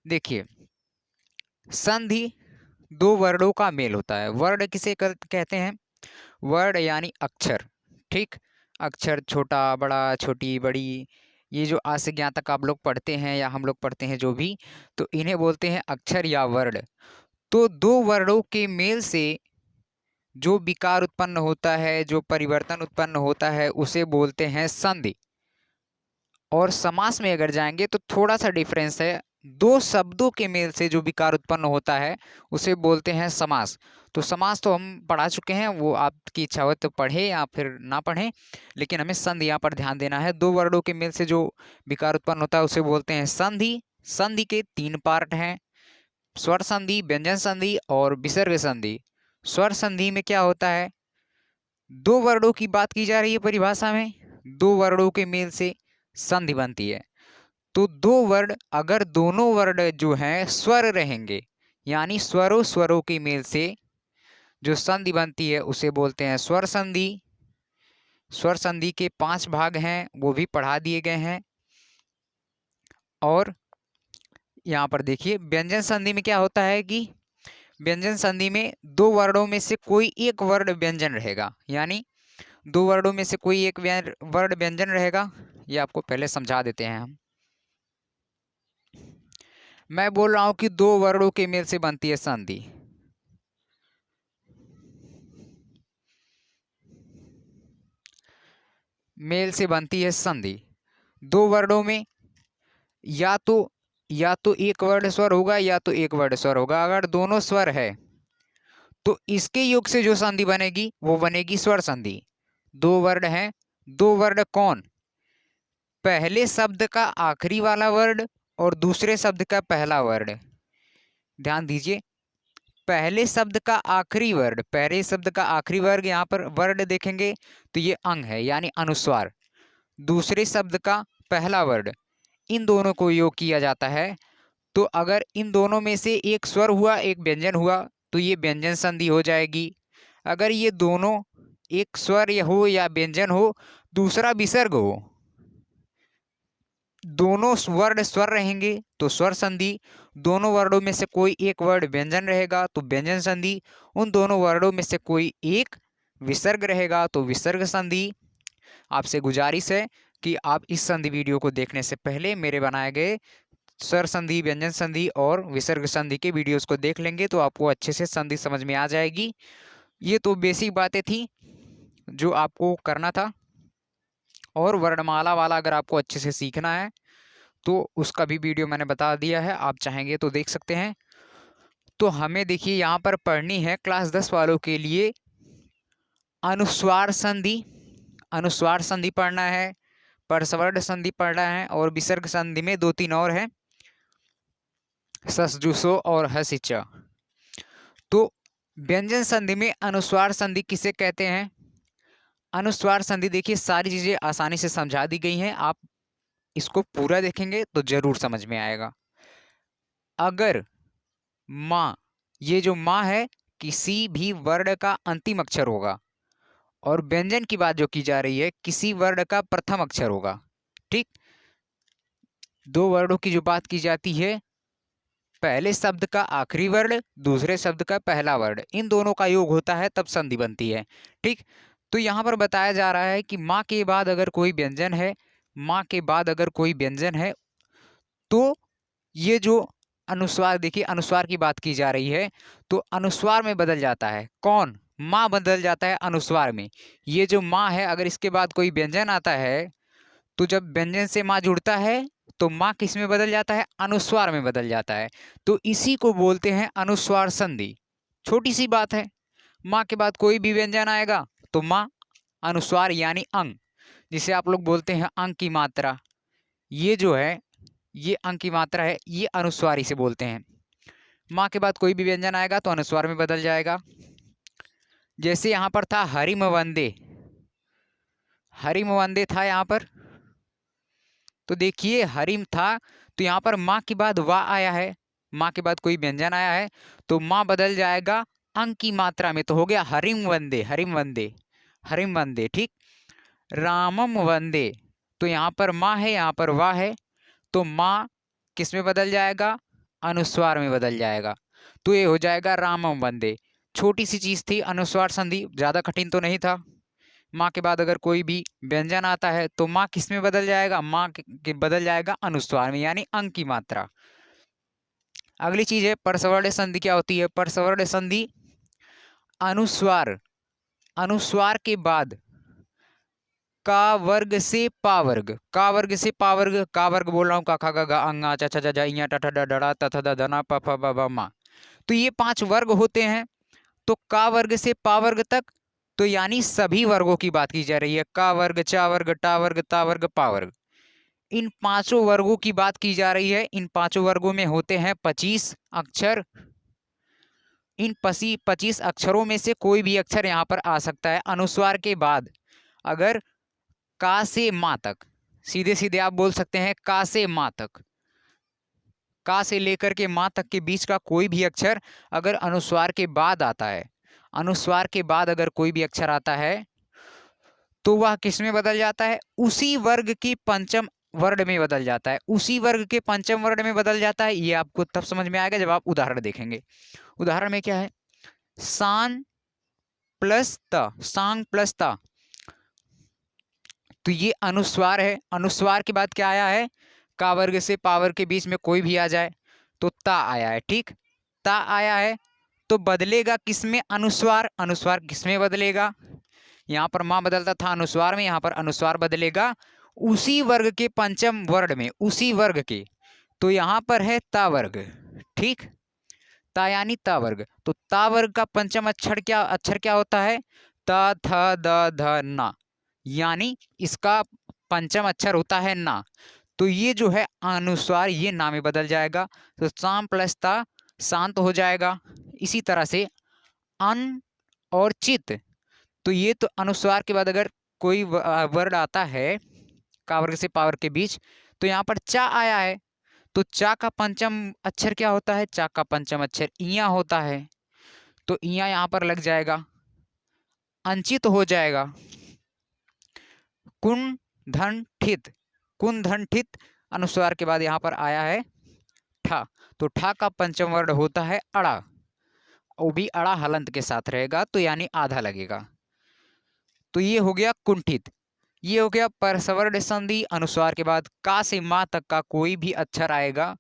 देखिए, संधि दो वर्णों का मेल होता है। वर्ण किसे कहते हैं? वर्ण यानी अक्षर, ठीक। अक्षर छोटा बड़ा, छोटी बड़ी, ये जो आ से ज्ञा तक आप लोग पढ़ते हैं या हम लोग पढ़ते हैं जो भी, तो इन्हें बोलते हैं अक्षर या वर्ण। तो दो वर्णों के मेल से जो विकार उत्पन्न होता है, जो परिवर्तन उत्पन्न होता है, उसे बोलते हैं संधि। और समास में अगर जाएंगे तो थोड़ा सा डिफरेंस है। दो शब्दों के मेल से जो विकार उत्पन्न होता है उसे बोलते हैं समास। तो समास तो हम पढ़ा चुके हैं, वो आपकी इच्छा हो तो पढ़े या फिर ना पढ़ें, लेकिन हमें संधि यहाँ पर ध्यान देना है। दो वर्णों के मेल से जो विकार उत्पन्न होता है उसे बोलते हैं संधि। संधि के तीन पार्ट हैं, स्वर संधि, व्यंजन संधि और विसर्ग संधि। स्वर संधि में क्या होता है? दो वर्णों की बात की जा रही है परिभाषा में, दो वर्णों के मेल से संधि बनती है। तो दो वर्ण, अगर दोनों वर्ण जो हैं स्वर रहेंगे, यानी स्वरों स्वरों के मेल से जो संधि बनती है उसे बोलते हैं स्वर संधि। स्वर संधि के 5 भाग हैं, वो भी पढ़ा दिए गए हैं। और यहाँ पर देखिए, व्यंजन संधि में क्या होता है कि व्यंजन संधि में दो वर्णों में से कोई एक वर्ण व्यंजन रहेगा, यानी दो वर्णों में से कोई एक वर्ण व्यंजन रहेगा। ये आपको पहले समझा देते हैं हम। मैं बोल रहा हूं कि दो वर्णों के मेल से बनती है संधि। मेल से बनती है संधि। दो वर्णों में या तो एक वर्ण स्वर होगा या तो एक वर्ण स्वर होगा। अगर दोनों स्वर है तो इसके योग से जो संधि बनेगी वो बनेगी स्वर संधि। दो वर्ण है, दो वर्ण कौन? पहले शब्द का आखिरी वाला वर्ण और दूसरे शब्द का पहला वर्ण। ध्यान दीजिए, पहले शब्द का आखिरी वर्ण, पहले शब्द का आखिरी वर्ग, यहाँ पर वर्ण देखेंगे तो ये अंग है यानी अनुस्वार। दूसरे शब्द का पहला वर्ण, इन दोनों को योग किया जाता है। तो अगर इन दोनों में से एक स्वर हुआ एक व्यंजन हुआ तो ये व्यंजन संधि हो जाएगी। अगर ये दोनों एक स्वर हो या व्यंजन हो, दूसरा विसर्ग हो, दोनों वर्ण स्वर रहेंगे तो स्वर संधि। दोनों वर्णों में से कोई एक वर्ण व्यंजन रहेगा तो व्यंजन संधि। उन दोनों वर्णों में से कोई एक विसर्ग रहेगा तो विसर्ग संधि। आपसे गुजारिश है कि आप इस संधि वीडियो को देखने से पहले मेरे बनाए गए स्वर संधि, व्यंजन संधि और विसर्ग संधि के वीडियोस को देख लेंगे तो आपको अच्छे से संधि समझ में आ जाएगी। ये तो बेसिक बातें थी जो आपको करना था। और वर्णमाला वाला अगर आपको अच्छे से सीखना है तो उसका भी वीडियो मैंने बता दिया है, आप चाहेंगे तो देख सकते हैं। तो हमें देखिए यहाँ पर पढ़नी है क्लास 10 वालों के लिए अनुस्वार संधि। अनुस्वार संधि पढ़ना है, परसवर्ण संधि पढ़ना है और विसर्ग संधि में 2-3 और है, ससजुसो और हसिचा। तो व्यंजन संधि में अनुस्वार संधि किसे कहते हैं? अनुस्वार संधि देखिए सारी चीजें आसानी से समझा दी गई हैं, आप इसको पूरा देखेंगे तो जरूर समझ में आएगा। अगर माँ, ये जो माँ है किसी भी वर्ण का अंतिम अक्षर होगा, और व्यंजन की बात जो की जा रही है किसी वर्ण का प्रथम अक्षर होगा, ठीक। दो वर्णों की जो बात की जाती है, पहले शब्द का आखिरी वर्ण, दूसरे शब्द का पहला वर्ण, इन दोनों का योग होता है तब संधि बनती है, ठीक। तो यहाँ पर बताया जा रहा है कि माँ के बाद अगर कोई व्यंजन है माँ के बाद अगर कोई व्यंजन है तो ये जो अनुस्वार, देखिए अनुस्वार की बात की जा रही है, तो अनुस्वार में बदल जाता है। कौन? माँ बदल जाता है अनुस्वार में। ये जो माँ है, अगर इसके बाद कोई व्यंजन आता है तो जब व्यंजन से माँ जुड़ता है तो माँ किस में बदल जाता है? अनुस्वार में बदल जाता है। तो इसी को बोलते हैं अनुस्वार संधि। छोटी सी बात है, माँ के बाद कोई भी व्यंजन आएगा तो माँ, अनुस्वार यानी अंग, जिसे आप लोग बोलते हैं अंग की मात्रा, ये जो है ये अंग की मात्रा है, ये अनुस्वार इसे बोलते हैं। माँ के बाद कोई भी व्यंजन आएगा तो अनुस्वार में बदल जाएगा। जैसे यहाँ पर था हरिम वंदे, हरिम वंदे था यहाँ पर, तो देखिए हरिम था, तो यहाँ पर माँ के बाद वा आया है, माँ के बाद कोई व्यंजन आया है तो माँ बदल जाएगा अंग की मात्रा में, तो हो गया हरिम वंदे, हरिम वंदे, हरिम वंदे। ठीक। रामम वंदे, तो यहाँ पर माँ है, यहाँ पर वा है, तो माँ किस में बदल जाएगा? अनुस्वार में बदल जाएगा, तो ये हो जाएगा रामम वंदे। छोटी सी चीज थी अनुस्वार संधि, ज्यादा कठिन तो नहीं था। माँ के बाद अगर कोई भी व्यंजन आता है तो माँ किस में बदल जाएगा? माँ के बदल जाएगा अनुस्वार में, यानी अंग की मात्रा। अगली चीज है परसवर्ण संधि। क्या होती है परसवर्ण संधि? अनुस्वार, अनुस्वार के बाद का वर्ग से पा वर्ग, का वर्ग से पा वर्ग, का वर्ग बोल रहा हूँ, का खा गा अंगा चा चा जा इया टा ठा डा डा ता था दा धना प फ ब भ मा, तो ये 5 वर्ग होते हैं। तो का वर्ग से पा वर्ग तक, तो यानी सभी वर्गों की बात की जा रही है, का वर्ग, चा वर्ग, टा वर्ग, ता वर्ग, पा वर्ग, इन पांचों वर्गों की बात की जा रही है। इन पांचों वर्गों में होते हैं 25 अक्षर। इन 25 अक्षरों में से कोई भी अक्षर यहाँ पर आ सकता है अनुस्वार के बाद। अगर का से माँ तक, सीधे सीधे आप बोल सकते हैं का से माँ तक, का से लेकर के माँ तक के बीच का कोई भी अक्षर अगर अनुस्वार के बाद आता है, अनुस्वार के बाद अगर कोई भी अक्षर आता है तो वह किस में बदल जाता है? उसी वर्ग की पंचम वर्ण में बदल जाता है, उसी वर्ग के पंचम वर्ण में बदल जाता है। ये आपको तब समझ में आएगा जब आप उदाहरण देखेंगे। उदाहरण में क्या है? सान प्लस त, सांग प्लस ता, तो ये अनुस्वार है। अनुस्वार के बाद क्या आया है? का वर्ग से पा वर्ग के बीच में कोई भी आ जाए तो ता आया है। ठीक, ता आया है, तो बदलेगा किसमें? अनुस्वार। अनुस्वार किसमें बदलेगा? यहाँ पर माँ बदलता था अनुस्वार में, यहाँ पर अनुस्वार बदलेगा उसी वर्ग के पंचम वर्ण में, उसी वर्ग के, तो यहाँ पर है ता वर्ग। ठीक, ता यानी ता वर्ग, तो ता वर्ग का पंचम अक्षर क्या होता है? त थ द ध ना, यानी इसका पंचम अक्षर होता है ना। तो ये जो है अनुस्वार, ये ना में बदल जाएगा, तो साम प्लस ता शांत हो जाएगा। इसी तरह से अन और चित, तो ये तो अनुस्वार के बाद अगर कोई वर्ड आता है का वर्ग से पावर के बीच, तो यहाँ पर चा आया है, तो चा का पंचम अक्षर क्या होता है? चा का पंचम अक्षर इया होता है, तो इया यहाँ पर लग जाएगा, अंचित हो जाएगा। कुन धन ठित, कुन धन ठित, अनुस्वार के बाद यहाँ पर आया है ठा, तो ठा का पंचम वर्ण होता है अड़ा, वो भी अड़ा हलंत के साथ रहेगा, तो यानी आधा लगेगा। तो ये हो गया कुंठित। ये हो गया परसवर्ण संधि। अनुस्वार के बाद का से माँ तक का कोई भी अक्षर आएगा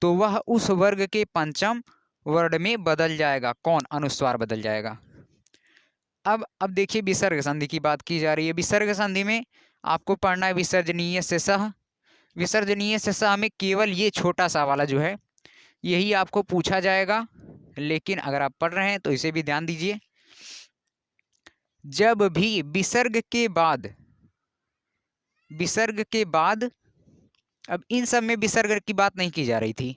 तो वह उस वर्ग के पंचम वर्ण में बदल जाएगा। कौन? अनुस्वार बदल जाएगा। अब देखिए विसर्ग संधि की बात की जा रही है। विसर्ग संधि में आपको पढ़ना है विसर्जनीय से सह। विसर्जनीय से सह में केवल ये छोटा सा वाला जो है यही आपको पूछा जाएगा, लेकिन अगर आप पढ़ रहे हैं तो इसे भी ध्यान दीजिए। जब भी विसर्ग के बाद, अब इन सब में विसर्ग की बात नहीं की जा रही थी।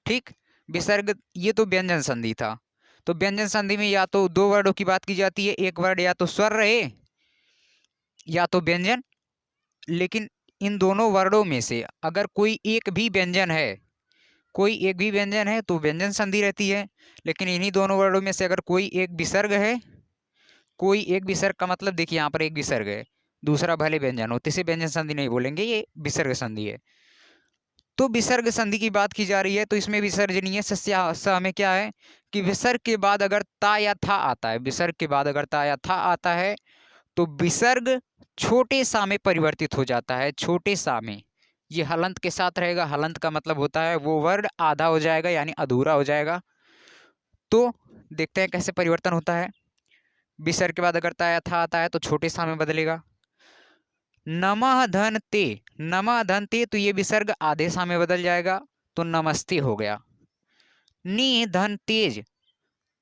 ठीक, विसर्ग ये तो व्यंजन संधि था, तो व्यंजन संधि में या तो दो वर्डों की बात की जाती है, एक वर्ड या तो स्वर रहे या तो व्यंजन, लेकिन इन दोनों वर्डों में से अगर कोई एक भी व्यंजन है, कोई एक भी व्यंजन है तो व्यंजन संधि रहती है। लेकिन इन्हीं दोनों वर्डों में से अगर कोई एक विसर्ग है, कोई एक विसर्ग का मतलब देखिए यहाँ पर एक विसर्ग है, दूसरा भले व्यंजन हो, इसे व्यंजन संधि नहीं बोलेंगे, ये विसर्ग संधि है। तो विसर्ग संधि की बात की जा रही है, तो इसमें विसर्जनीय स में क्या है कि विसर्ग के बाद अगर ता या था आता है, विसर्ग के बाद अगर ता या था आता है तो विसर्ग छोटे सा में परिवर्तित हो जाता है, छोटे सा में। ये हलंत के साथ रहेगा, हलंत का मतलब होता है वो वर्ड आधा हो जाएगा यानी अधूरा हो जाएगा। तो देखते हैं कैसे परिवर्तन होता है। विसर्ग के बाद अगर ता था आता है तो छोटे सा में बदलेगा। नमः धन ते, नमः धन ते, तो ये विसर्ग आधे सा में बदल जाएगा, तो नमस्ते हो गया। नि धन तेज,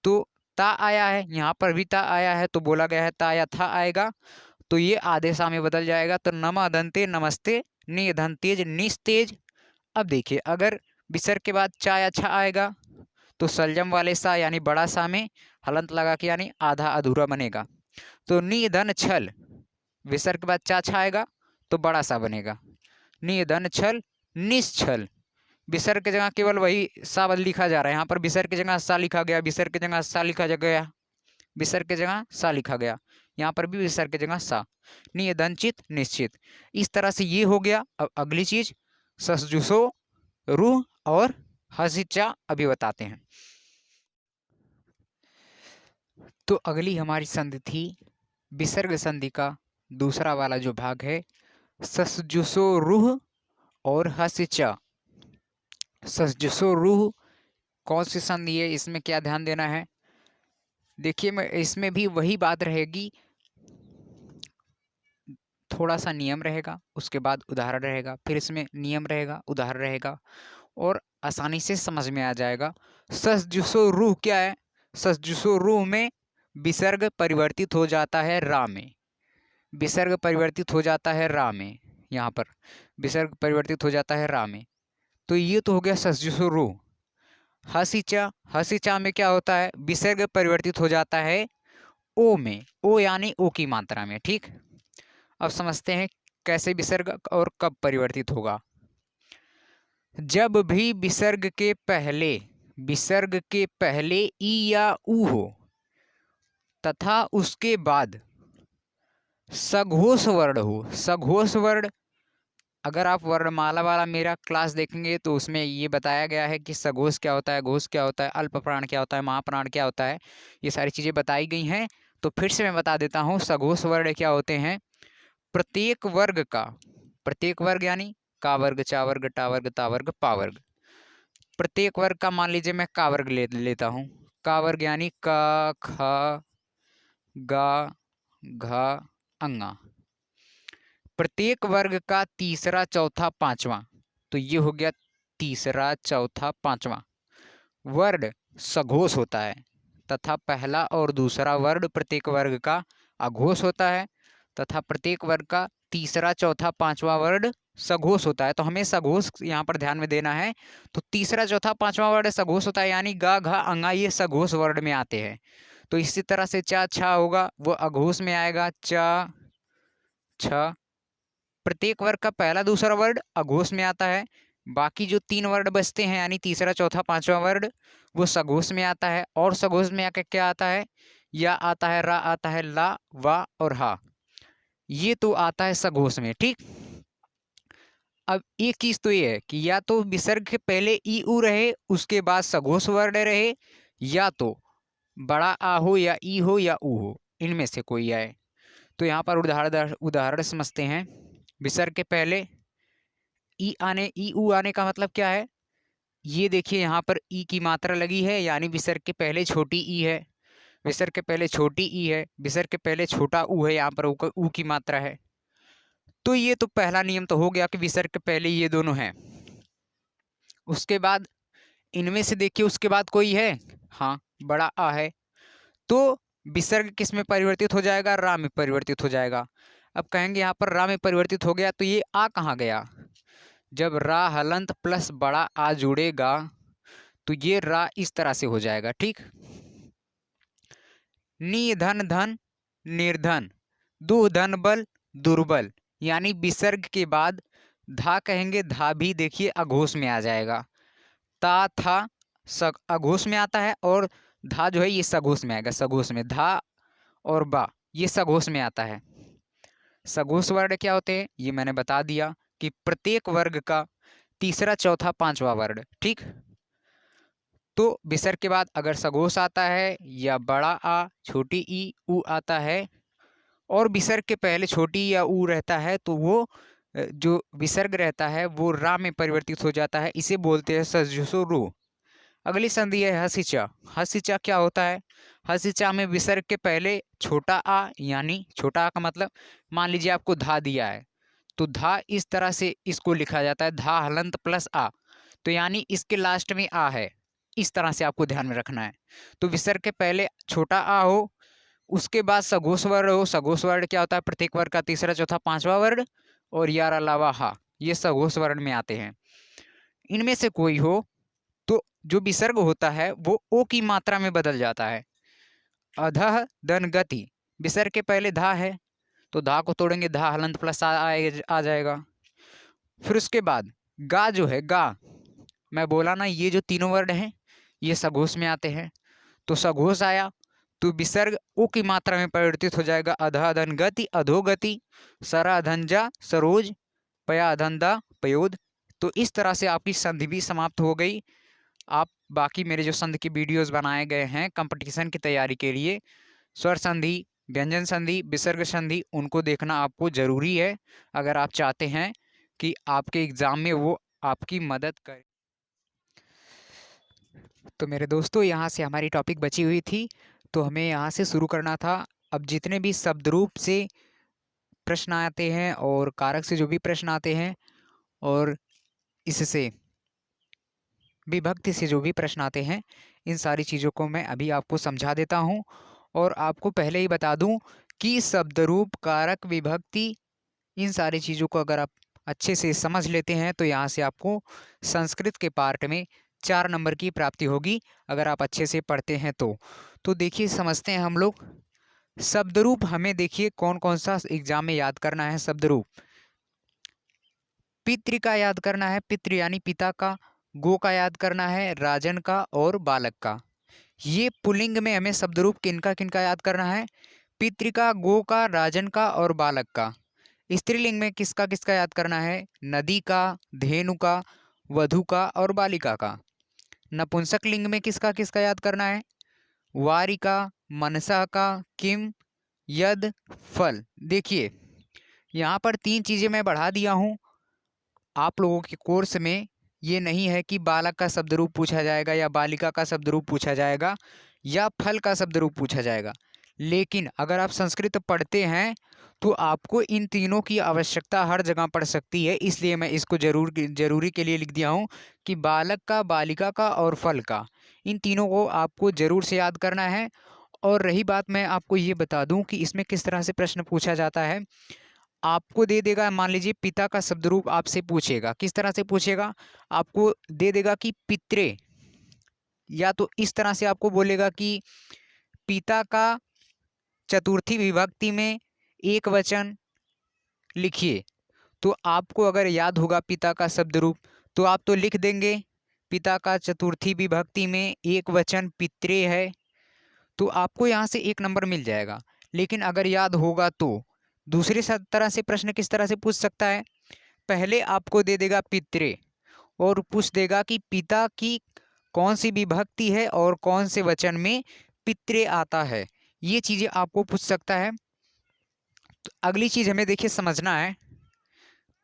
तो ता आया है, यहाँ पर भी ता आया है, तो बोला गया है ता या था आएगा, तो ये आधे सा में बदल जाएगा, तो नमः धनते नमस्ते, नि धन तेज निस्तेज। अब देखिए अगर विसर्ग के बाद चा या छा आएगा तो सलजम वाले सा यानी बड़ा सा में हलंत लगा के यानी आधा अधूरा बनेगा। तो नि धन छल, विसर्ग के बाद चा छा आएगा तो बड़ा सा बनेगा, नि धन छल निश्छल। विसर्ग की जगह केवल वही सा लिखा जा रहा है, यहाँ पर विसर्ग की जगह सा लिखा गया, विसर्ग की जगह सा लिखा गया, विसर्ग की जगह सा लिखा गया, यहाँ पर भी विसर्ग की जगह सा। नियदंचित निश्चित। इस तरह से ये हो गया। अब अगली चीज ससजुसो रूह और हसिचा अभी बताते हैं। तो अगली हमारी संधि थी विसर्ग संधि का दूसरा वाला जो भाग है, ससजुसो रूह और हसिचा। ससजुसो रूह कौन सी संधि है, इसमें क्या ध्यान देना है? देखिए मैं इसमें भी वही बात रहेगी, थोड़ा सा नियम रहेगा, उसके बाद उदाहरण रहेगा, फिर इसमें नियम रहेगा, उदाहरण रहेगा, और आसानी से समझ में आ जाएगा। ससजुसो रूह क्या है? ससजुसो रूह में विसर्ग परिवर्तित हो जाता है रा में, विसर्ग परिवर्तित हो जाता है रा में, यहाँ पर विसर्ग परिवर्तित हो जाता है रा में। तो ये तो हो गया ससजुसो रूह। हसीचा, हसीचा में क्या होता है? विसर्ग परिवर्तित हो जाता है ओ में, ओ यानी ओ की मात्रा में। ठीक, अब समझते हैं कैसे विसर्ग और कब परिवर्तित होगा। जब भी विसर्ग के पहले, विसर्ग के पहले ई या ऊ हो तथा उसके बाद सघोष वर्ण हो। सघोष वर्ण, अगर आप वर्णमाला वाला मेरा क्लास देखेंगे तो उसमें ये बताया गया है कि सघोष क्या होता है, घोष क्या होता है, अल्प प्राण क्या होता है, महाप्राण क्या होता है, ये सारी चीज़ें बताई गई हैं। तो फिर से मैं बता देता हूँ, सघोष वर्ण क्या होते हैं? प्रत्येक वर्ग का, प्रत्येक वर्ग यानी का वर्ग, चा वर्ग, टा वर्ग, ता वर्ग, पा वर्ग, प्रत्येक वर्ग का मान लीजिए मैं का वर्ग लेता हूँ। का वर्ग यानी का, ख, गा, घा, अंगा। प्रत्येक वर्ग का तीसरा, चौथा, पांचवा, तो ये हो गया तीसरा, चौथा, पांचवा वर्ण सघोष होता है, तथा पहला और दूसरा वर्ण प्रत्येक वर्ग का अघोष होता है, तथा प्रत्येक वर्ग का तीसरा, चौथा, पांचवा वर्ण सघोष होता है। तो हमें सघोष यहाँ पर ध्यान में देना है। तो तीसरा, चौथा, पांचवा वर्ण सघोष होता है, यानी गा, घा, अंगा ये सघोष वर्ण में आते हैं। तो इसी तरह से चा, छा होगा वो अघोष में आएगा, चा, छ। प्रत्येक वर्ग का पहला, दूसरा वर्ण अघोष में आता है, बाकी जो तीन वर्ण बचते हैं यानी तीसरा, चौथा, पांचवा वर्ण वो सघोष में आता है। और सघोष में आकर क्या आता है? या आता है, रा आता है, ला, वा और हा, ये तो आता है सघोष में। ठीक, अब एक चीज तो ये है कि या तो विसर्ग के पहले ई उ रहे उसके बाद सघोष वर्ण रहे, या तो बड़ा आ हो या ई हो या ऊ हो, इनमें से कोई आए। तो यहाँ पर उदाहरण समझते हैं। विसर्ग के पहले ई आने, ई ऊ आने का मतलब क्या है? ये देखिए यहाँ पर ई की मात्रा लगी है, यानी विसर्ग के पहले छोटी ई है, विसर्ग के पहले छोटी ई है, विसर्ग के पहले छोटा ऊ है, यहाँ पर ऊ की मात्रा है। तो ये तो पहला नियम तो हो गया कि विसर्ग के पहले ये दोनों हैं। उसके बाद इनमें से देखिए उसके बाद कोई है? हाँ, बड़ा आ है। तो विसर्ग किस में परिवर्तित हो जाएगा? रा में परिवर्तित हो जाएगा। अब कहेंगे यहाँ पर रा में परिवर्तित हो गया, तो ये आ कहाँ गया? जब रा हलंत प्लस बड़ा आ जुड़ेगा तो ये रा इस तरह से हो जाएगा। ठीक, निधन धन निर्धन, दुधन बल दुर्बल, यानी विसर्ग के बाद धा कहेंगे, धा भी देखिए अघोष में आ जाएगा। ता, था अघोष में आता है, और धा जो है ये सघोष में आएगा, सघोष में। धा और बा ये सघोष में आता है। सघोष वर्ण क्या होते हैं ये मैंने बता दिया कि प्रत्येक वर्ग का तीसरा, चौथा, पांचवा वर्ण। ठीक, तो विसर्ग के बाद अगर सघोष आता है या बड़ा आ, छोटी ई, ऊ आता है, और विसर्ग के पहले छोटी या ऊ रहता है तो वो जो विसर्ग रहता है वो रा में परिवर्तित हो जाता है, इसे बोलते हैं सजसो रू। अगली संधि है हसीचा। हसीचा क्या होता है? हसीचा में विसर्ग के पहले छोटा आ, यानी छोटा आ का मतलब मान लीजिए आपको धा दिया है तो धा इस तरह से इसको लिखा जाता है, धा हलंत प्लस आ, तो यानी इसके लास्ट में आ है, इस तरह से आपको ध्यान में रखना है। तो विसर्ग के पहले छोटा आ हो, उसके बाद सघोष वर्ण हो। सघोष वर्ण क्या होता है? प्रत्येक वर्ग का तीसरा चौथा पांचवा वर्ण, और यार अलावा हा, ये सघोष वर्ण में आते हैं। इनमें से कोई हो तो जो विसर्ग होता है वो ओ की मात्रा में बदल जाता है। अधः दन गति, विसर्ग के पहले धा है तो धा को तोड़ेंगे, धा हलंत प्लस आ जाएगा। फिर उसके बाद गा जो है, गा मैं बोला ना, ये जो तीनों वर्ण हैं ये सघोष में आते हैं, तो सघोष आया तो विसर्ग उ की मात्रा में परिवर्तित हो जाएगा। अधा धन गति, अधोगति, सरा धंजा सरोज, पया धंधा पयोद। तो इस तरह से आपकी संधि भी समाप्त हो गई। आप बाकी मेरे जो संधि की वीडियोस बनाए गए हैं कंपटीशन की तैयारी के लिए, स्वर संधि, व्यंजन संधि, विसर्ग संधि, उनको देखना आपको जरूरी है अगर आप चाहते हैं कि आपके एग्जाम में वो आपकी मदद करे। तो मेरे दोस्तों, यहाँ से हमारी टॉपिक बची हुई थी, तो हमें यहाँ से शुरू करना था। अब जितने भी शब्द रूप से प्रश्न आते हैं और कारक से जो भी प्रश्न आते हैं और इससे विभक्ति से जो भी प्रश्न आते हैं, इन सारी चीज़ों को मैं अभी आपको समझा देता हूँ। और आपको पहले ही बता दूँ कि शब्दरूप, कारक, विभक्ति, इन सारी चीज़ों को अगर आप अच्छे से समझ लेते हैं तो यहाँ से आपको संस्कृत के पार्ट में 4 नंबर की प्राप्ति होगी, अगर आप अच्छे से पढ़ते हैं तो देखिए समझते हैं हम लोग। शब्दरूप हमें देखिए कौन कौन सा एग्जाम में याद करना है। शब्दरूप पितृ का याद करना है, पितृ यानी पिता का। गो का याद करना है, राजन का और बालक का। ये पुल्लिंग में हमें शब्दरूप किनका किनका याद करना है? पितृ का, गो का, राजन का और बालक का। स्त्रीलिंग में किसका किसका याद करना है? नदी का, धेनु का, वधु का और बालिका का। नपुंसक लिंग में किसका किसका याद करना है? वारिका, मनसा का, किम, यद, फल। देखिए यहाँ पर 3 चीजें मैं बढ़ा दिया हूँ। आप लोगों के कोर्स में ये नहीं है कि बालक का शब्द रूप पूछा जाएगा या बालिका का शब्द रूप पूछा जाएगा या फल का शब्द रूप पूछा जाएगा, लेकिन अगर आप संस्कृत पढ़ते हैं तो आपको इन तीनों की आवश्यकता हर जगह पड़ सकती है। इसलिए मैं इसको जरूरी के लिए लिख दिया हूँ कि बालक का, बालिका का और फल का, इन तीनों को आपको जरूर से याद करना है। और रही बात, मैं आपको ये बता दूं कि इसमें किस तरह से प्रश्न पूछा जाता है। आपको दे देगा, मान लीजिए पिता का शब्द रूप आपसे पूछेगा, किस तरह से पूछेगा? आपको दे देगा कि पित्रे, या तो इस तरह से आपको बोलेगा कि पिता का चतुर्थी विभक्ति में एक वचन लिखिए। तो आपको अगर याद होगा पिता का शब्द रूप तो आप तो लिख देंगे पिता का चतुर्थी विभक्ति में एक वचन पित्रे है, तो आपको यहाँ से 1 नंबर मिल जाएगा। लेकिन अगर याद होगा तो दूसरे तरह से प्रश्न किस तरह से पूछ सकता है? पहले आपको दे देगा पित्रे और पूछ देगा कि पिता की कौन सी विभक्ति है और कौन से वचन में पित्रे आता है। ये चीज़ें आपको पूछ सकता है। तो अगली चीज़ हमें देखिए समझना है,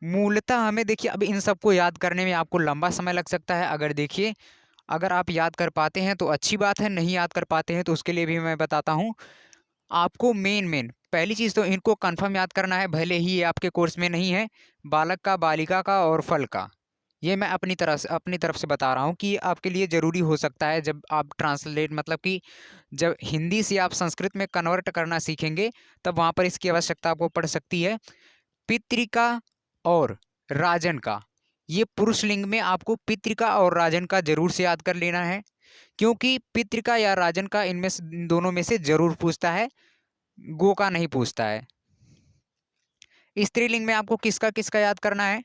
मूलतः हमें देखिए अब इन सबको याद करने में आपको लंबा समय लग सकता है। अगर देखिए अगर आप याद कर पाते हैं तो अच्छी बात है, नहीं याद कर पाते हैं तो उसके लिए भी मैं बताता हूँ। आपको मेन पहली चीज़ तो इनको कंफर्म याद करना है, भले ही ये आपके कोर्स में नहीं है। बालक का, बालिका का और फल का, ये मैं अपनी तरफ से बता रहा हूँ कि ये आपके लिए ज़रूरी हो सकता है। जब आप ट्रांसलेट मतलब कि जब हिंदी से आप संस्कृत में कन्वर्ट करना सीखेंगे तब वहाँ पर इसकी आवश्यकता आपको पड़ सकती है। पितृका और राजन का, ये पुरुष लिंग में आपको पितृका और राजन का जरूर से याद कर लेना है, क्योंकि पितृका या राजन का इनमें से, इन दोनों में से जरूर पूछता है, गो का नहीं पूछता है। स्त्रीलिंग में आपको किसका किसका याद करना है?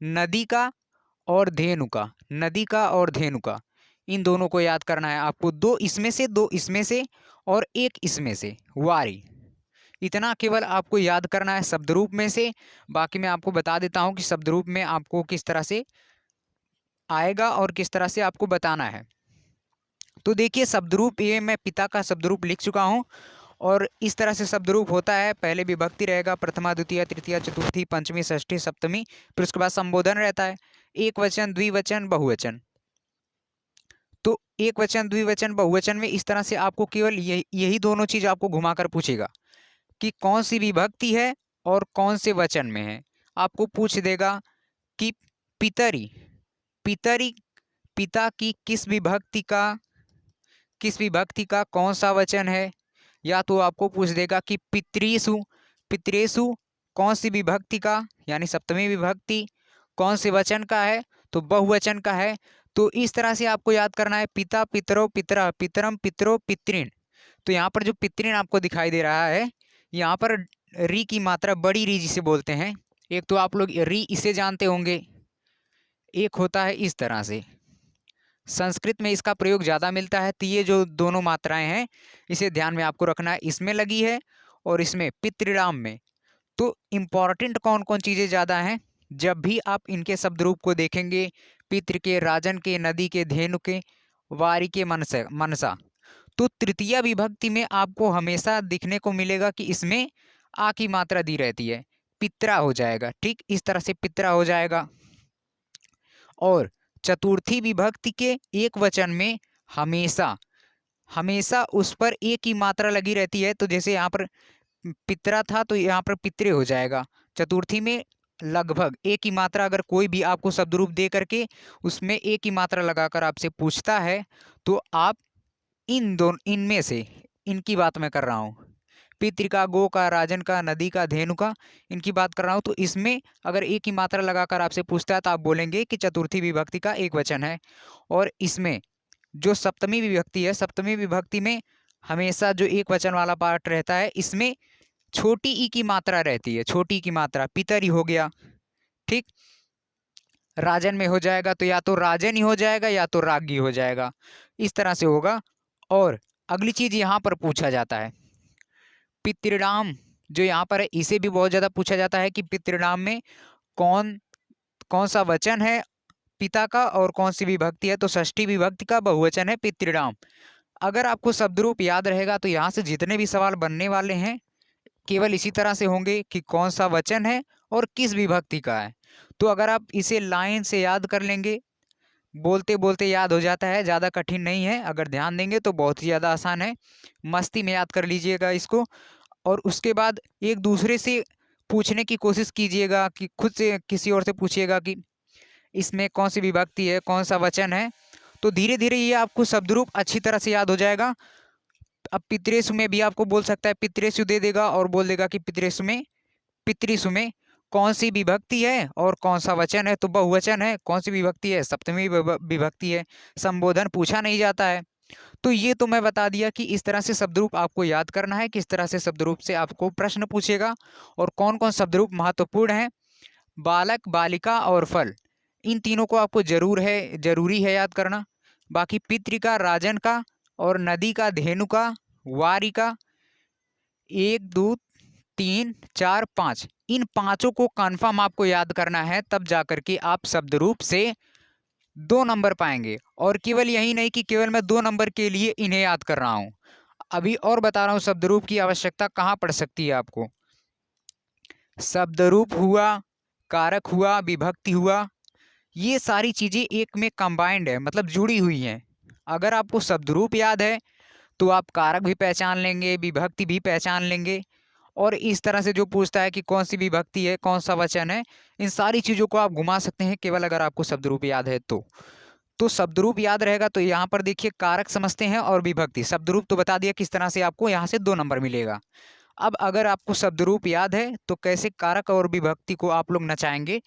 नदी का और धेनु का, नदी का और धेनु का, इन दोनों को याद करना है आपको। 2 इसमें से, 2 इसमें से और 1 इसमें से, वारी। इतना केवल आपको याद करना है शब्द रूप में से। बाकी मैं आपको बता देता हूँ कि शब्द रूप में आपको किस तरह से आएगा और किस तरह से आपको बताना है। तो देखिए शब्द रूप, ये मैं पिता का शब्द रूप लिख चुका हूँ और इस तरह से शब्द रूप होता है। पहले विभक्ति रहेगा, प्रथमा द्वितीय तृतीया चतुर्थी पंचमी षष्ठी सप्तमी, फिर उसके बाद संबोधन रहता है, एक वचन द्विवचन बहुवचन। तो एक वचन द्विवचन बहुवचन में इस तरह से आपको केवल यही दोनों चीज आपको घुमाकर पूछेगा कि कौन सी विभक्ति है और कौन से वचन में है। आपको पूछ देगा कि पितरी, पितरी पिता की किस विभक्ति का कौन सा वचन है, या तो आपको पूछ देगा कि पितृसु, पितृसु कौन सी विभक्ति का यानी सप्तमी विभक्ति कौन से वचन का है, तो बहुवचन का है। तो इस तरह से आपको याद करना है, पिता पितरो पितरा पितरम पितरो पितृन। तो यहाँ पर जो पितृन आपको दिखाई दे रहा है, यहाँ पर री की मात्रा बड़ी री जिसे बोलते हैं। एक तो आप लोग री इसे जानते होंगे, एक होता है इस तरह से। संस्कृत में इसका प्रयोग ज़्यादा मिलता है, तो ये जो दोनों मात्राएं हैं इसे ध्यान में आपको रखना है, इसमें लगी है और इसमें पितृणाम में। तो इम्पॉर्टेंट कौन कौन चीज़ें ज़्यादा हैं, जब भी आप इनके शब्द रूप को देखेंगे, पितृ के, राजन के, नदी के, धेनु के, वारी के, मनसा, तो तृतीया विभक्ति में आपको हमेशा दिखने को मिलेगा कि इसमें आ की मात्रा दी रहती है, पित्रा हो जाएगा। ठीक इस तरह से पित्रा हो जाएगा। और चतुर्थी विभक्ति के एक वचन में हमेशा हमेशा उस पर एक ही मात्रा लगी रहती है। तो जैसे यहाँ पर पितरा था तो यहाँ पर पितरे हो जाएगा। चतुर्थी में लगभग एक ही मात्रा, अगर कोई भी आपको शब्द रूप दे करके उसमें एक ही मात्रा लगाकर आपसे पूछता है तो आप इनमें से, इनकी बात मैं कर रहा हूँ, पितृ का, गो का, राजन का, नदी का, धेनु का, इनकी बात कर रहा हूँ। तो इसमें अगर एक ही मात्रा लगाकर आपसे पूछता है तो आप बोलेंगे कि चतुर्थी विभक्ति का एक वचन है। और इसमें जो सप्तमी विभक्ति है, सप्तमी विभक्ति में हमेशा जो एक वचन वाला पार्ट रहता है, इसमें छोटी ई की मात्रा रहती है, छोटी ई की मात्रा, पितरी हो गया। ठीक, राजन में हो जाएगा तो या तो राजन ही हो जाएगा या तो रागी हो जाएगा, इस तरह से होगा। और अगली चीज यहाँ पर पूछा जाता है पितृणाम, जो यहाँ पर है इसे भी बहुत ज्यादा पूछा जाता है कि पितृणाम में कौन कौन सा वचन है पिता का और कौन सी विभक्ति है। तो षष्ठी विभक्ति का बहुवचन है पितृणाम। अगर आपको शब्द रूप याद रहेगा तो यहाँ से जितने भी सवाल बनने वाले हैं केवल इसी तरह से होंगे कि कौन सा वचन है और किस विभक्ति का है। तो अगर आप इसे लाइन से याद कर लेंगे, बोलते बोलते याद हो जाता है, ज़्यादा कठिन नहीं है, अगर ध्यान देंगे तो बहुत ही ज़्यादा आसान है। मस्ती में याद कर लीजिएगा इसको। और उसके बाद एक दूसरे से पूछने की कोशिश कीजिएगा कि खुद से किसी और से पूछिएगा कि इसमें कौन सी विभक्ति है, कौन सा वचन है। तो धीरे धीरे ये आपको शब्द रूप अच्छी तरह से याद हो जाएगा। अब पितृसु में भी आपको बोल सकता है, पितृसु दे देगा और बोल देगा कि पितृसु में कौन सी विभक्ति है और कौन सा वचन है, तो बहुवचन है। कौन सी विभक्ति है, सप्तमी विभक्ति है। संबोधन पूछा नहीं जाता है। तो ये तो मैं बता दिया कि इस तरह से शब्द रूप आपको याद करना है, किस तरह से शब्द रूप से आपको प्रश्न पूछेगा और कौन कौन शब्द रूप महत्वपूर्ण है। बालक, बालिका और फल, इन तीनों को आपको जरूरी है याद करना। बाकी पितृ का, राजन का और नदी का, धेनु का, वारी का, 1 2 3 4 5, इन पांचों को कंफर्म आपको याद करना है, तब जाकर के आप शब्द रूप से 2 नंबर पाएंगे। और केवल यही नहीं कि केवल मैं 2 नंबर के लिए इन्हें याद कर रहा हूं, अभी और बता रहा हूं शब्द रूप की आवश्यकता कहाँ पड़ सकती है आपको। शब्द रूप हुआ, कारक हुआ, विभक्ति हुआ, ये सारी चीजें एक में कंबाइंड है, मतलब जुड़ी हुई हैं। अगर आपको शब्द रूप याद है तो आप कारक भी पहचान लेंगे, विभक्ति भी पहचान लेंगे। और इस तरह से जो पूछता है कि कौन सी विभक्ति है, कौन सा वचन है, इन सारी चीज़ों को आप घुमा सकते हैं केवल अगर आपको शब्द रूप याद है तो शब्द रूप याद रहेगा तो यहाँ पर देखिए कारक समझते हैं और विभक्ति। शब्द रूप तो बता दिया किस तरह से आपको यहाँ से 2 नंबर मिलेगा। अब अगर आपको शब्द रूप याद है तो कैसे कारक और विभक्ति को आप लोग नचाएंगे,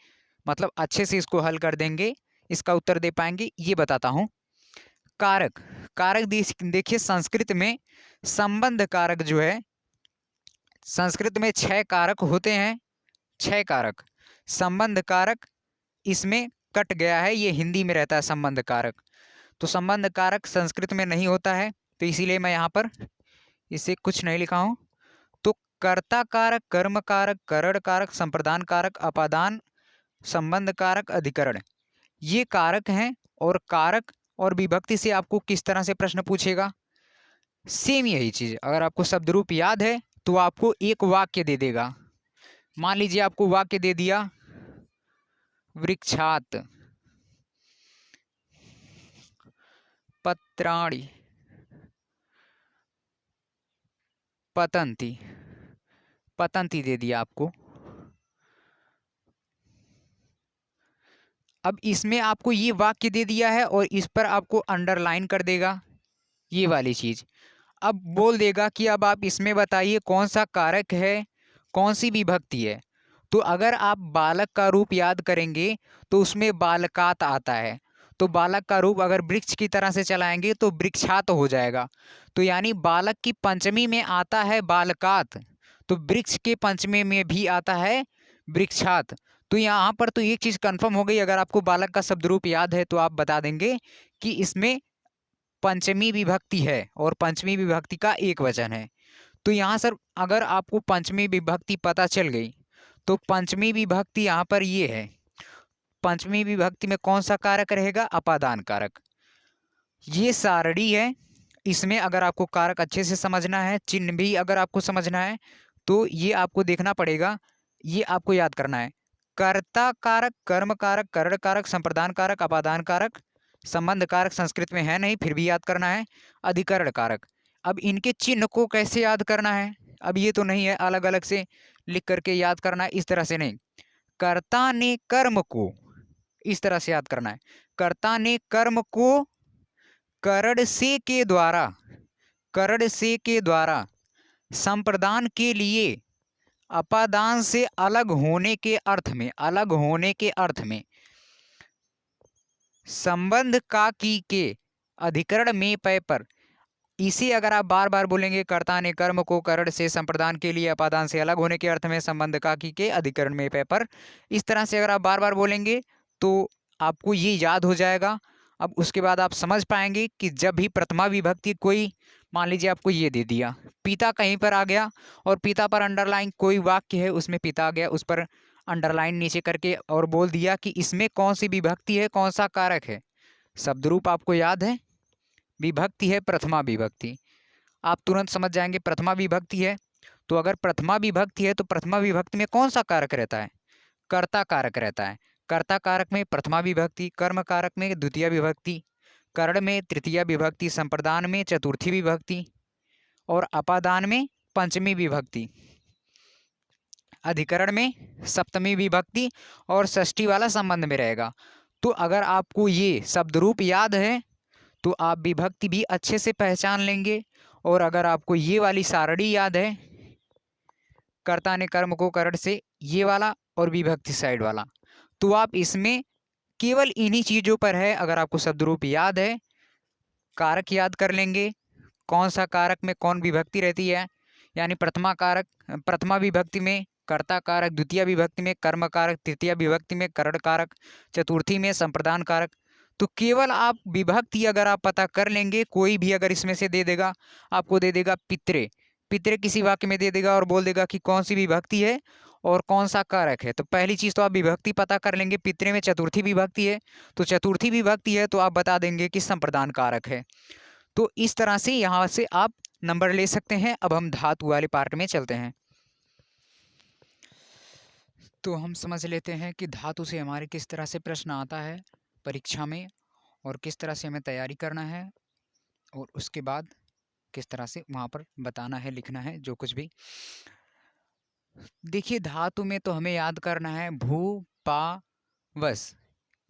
मतलब अच्छे से इसको हल कर देंगे, इसका उत्तर दे पाएंगे, ये बताता हूँ। कारक, कारक देखिए संस्कृत में संबंध कारक जो है, संस्कृत में 6 कारक होते हैं, 6 कारक। संबंध कारक इसमें कट गया है, ये हिंदी में रहता है संबंध कारक। तो संबंध कारक संस्कृत में नहीं होता है, तो इसीलिए मैं यहाँ पर इसे कुछ नहीं लिखा हूँ। तो कर्ता कारक, कर्म कारक, करण कारक, संप्रदान कारक, अपादान, संबंध कारक, अधिकरण, ये कारक हैं। और कारक और विभक्ति से आपको किस तरह से प्रश्न पूछेगा, सेम यही चीज, अगर आपको शब्द रूप याद है तो आपको एक वाक्य दे देगा। मान लीजिए आपको वाक्य दे दिया, वृक्षात पत्राणि पतंती, पतंती दे दिया आपको। अब इसमें आपको ये वाक्य दे दिया है और इस पर आपको अंडरलाइन कर देगा ये वाली चीज। अब बोल देगा कि अब आप इसमें बताइए कौन सा कारक है, कौन सी विभक्ति है। तो अगर आप बालक का रूप याद करेंगे तो उसमें बालकात आता है। तो बालक का रूप अगर वृक्ष की तरह से चलाएंगे तो वृक्षात हो जाएगा। तो यानी बालक की पंचमी में आता है बालकात, तो वृक्ष के पंचमी में भी आता है वृक्षात। तो यहाँ पर तो एक चीज कंफर्म हो गई, अगर आपको बालक का शब्द रूप याद है तो आप बता देंगे कि इसमें पंचमी विभक्ति है और पंचमी विभक्ति का एक वचन है। तो यहाँ सर अगर आपको पंचमी विभक्ति पता चल गई तो पंचमी विभक्ति यहाँ पर ये है। पंचमी विभक्ति में कौन सा कारक रहेगा? अपादान कारक। ये सारणी है, इसमें अगर आपको कारक अच्छे से समझना है, चिन्ह भी अगर आपको समझना है तो ये आपको देखना पड़ेगा, ये आपको याद करना है। कर्ता कारक, कर्म कारक, करण कारक, संप्रदान कारक, अपादान कारक, संबंध कारक संस्कृत में है नहीं फिर भी याद करना है, अधिकरण कारक। अब इनके चिन्ह को कैसे याद करना है? अब ये तो नहीं है अलग अलग से लिख करके याद करना है, इस तरह से नहीं। कर्ता ने कर्म को इस तरह से याद करना है। कर्ता ने कर्म को करण से के द्वारा, करण से के द्वारा संप्रदान के लिए अपादान से अलग होने के अर्थ में, अलग होने के अर्थ में संबंध का की के अधिकरण में पै पर। इसे अगर आप बार बार बोलेंगे, कर्ता ने कर्म को करण से संप्रदान के लिए अपादान से अलग होने के अर्थ में संबंध का की के अधिकरण में पै पर, इस तरह से अगर आप बार बार बोलेंगे तो आपको ये याद हो जाएगा। अब उसके बाद आप समझ पाएंगे कि जब भी प्रथमा विभक्ति कोई, मान लीजिए आपको ये दे दिया, पिता कहीं पर आ गया और पिता पर अंडरलाइन कोई वाक्य है उसमें पिता आ गया, उस पर अंडरलाइन नीचे करके और बोल दिया कि इसमें कौन सी विभक्ति है, कौन सा कारक है। शब्द रूप आपको याद है, विभक्ति है प्रथमा विभक्ति, आप तुरंत समझ जाएंगे प्रथमा विभक्ति है। तो अगर प्रथमा विभक्ति है तो प्रथमा विभक्ति में कौन सा कारक रहता है? कर्ता कारक रहता है। कर्ता कारक में प्रथमा विभक्ति, कर्म कारक में द्वितीय विभक्ति, करण में तृतीय विभक्ति, संप्रदान में चतुर्थी विभक्ति और अपादान में पंचमी विभक्ति, अधिकरण में सप्तमी विभक्ति और षष्ठी वाला संबंध में रहेगा। तो अगर आपको ये शब्द रूप याद है तो आप विभक्ति भी अच्छे से पहचान लेंगे। और अगर आपको ये वाली सारणी याद है, कर्ता ने कर्म को करण से ये वाला और विभक्ति साइड वाला, तो आप इसमें केवल इन्हीं चीजों पर है। अगर आपको शब्द रूप याद है, कारक याद कर लेंगे, कौन सा कारक में कौन विभक्ति रहती है, यानी प्रथमा कारक, प्रथमा विभक्ति में कर्ता कारक, द्वितीय विभक्ति में कर्म कारक, तृतीय विभक्ति में करण कारक, चतुर्थी में संप्रदान कारक। तो केवल आप विभक्ति अगर आप पता कर लेंगे, कोई भी अगर इसमें से दे देगा, आपको दे देगा पितरे, पितरे किसी वाक्य में दे देगा और बोल देगा कि कौन सी विभक्ति है और कौन सा कारक है, तो पहली चीज तो आप विभक्ति पता कर लेंगे। पितरे में चतुर्थी विभक्ति है, तो चतुर्थी विभक्ति है तो आप बता देंगे कि संप्रदान कारक है। तो इस तरह से यहाँ से आप नंबर ले सकते हैं। अब हम धातु वाले पार्ट में चलते हैं। तो हम समझ लेते हैं कि धातु से हमारे किस तरह से प्रश्न आता है परीक्षा में और किस तरह से हमें तैयारी करना है और उसके बाद किस तरह से वहाँ पर बताना है, लिखना है, जो कुछ भी। देखिए धातु में तो हमें याद करना है भू, पा, वस,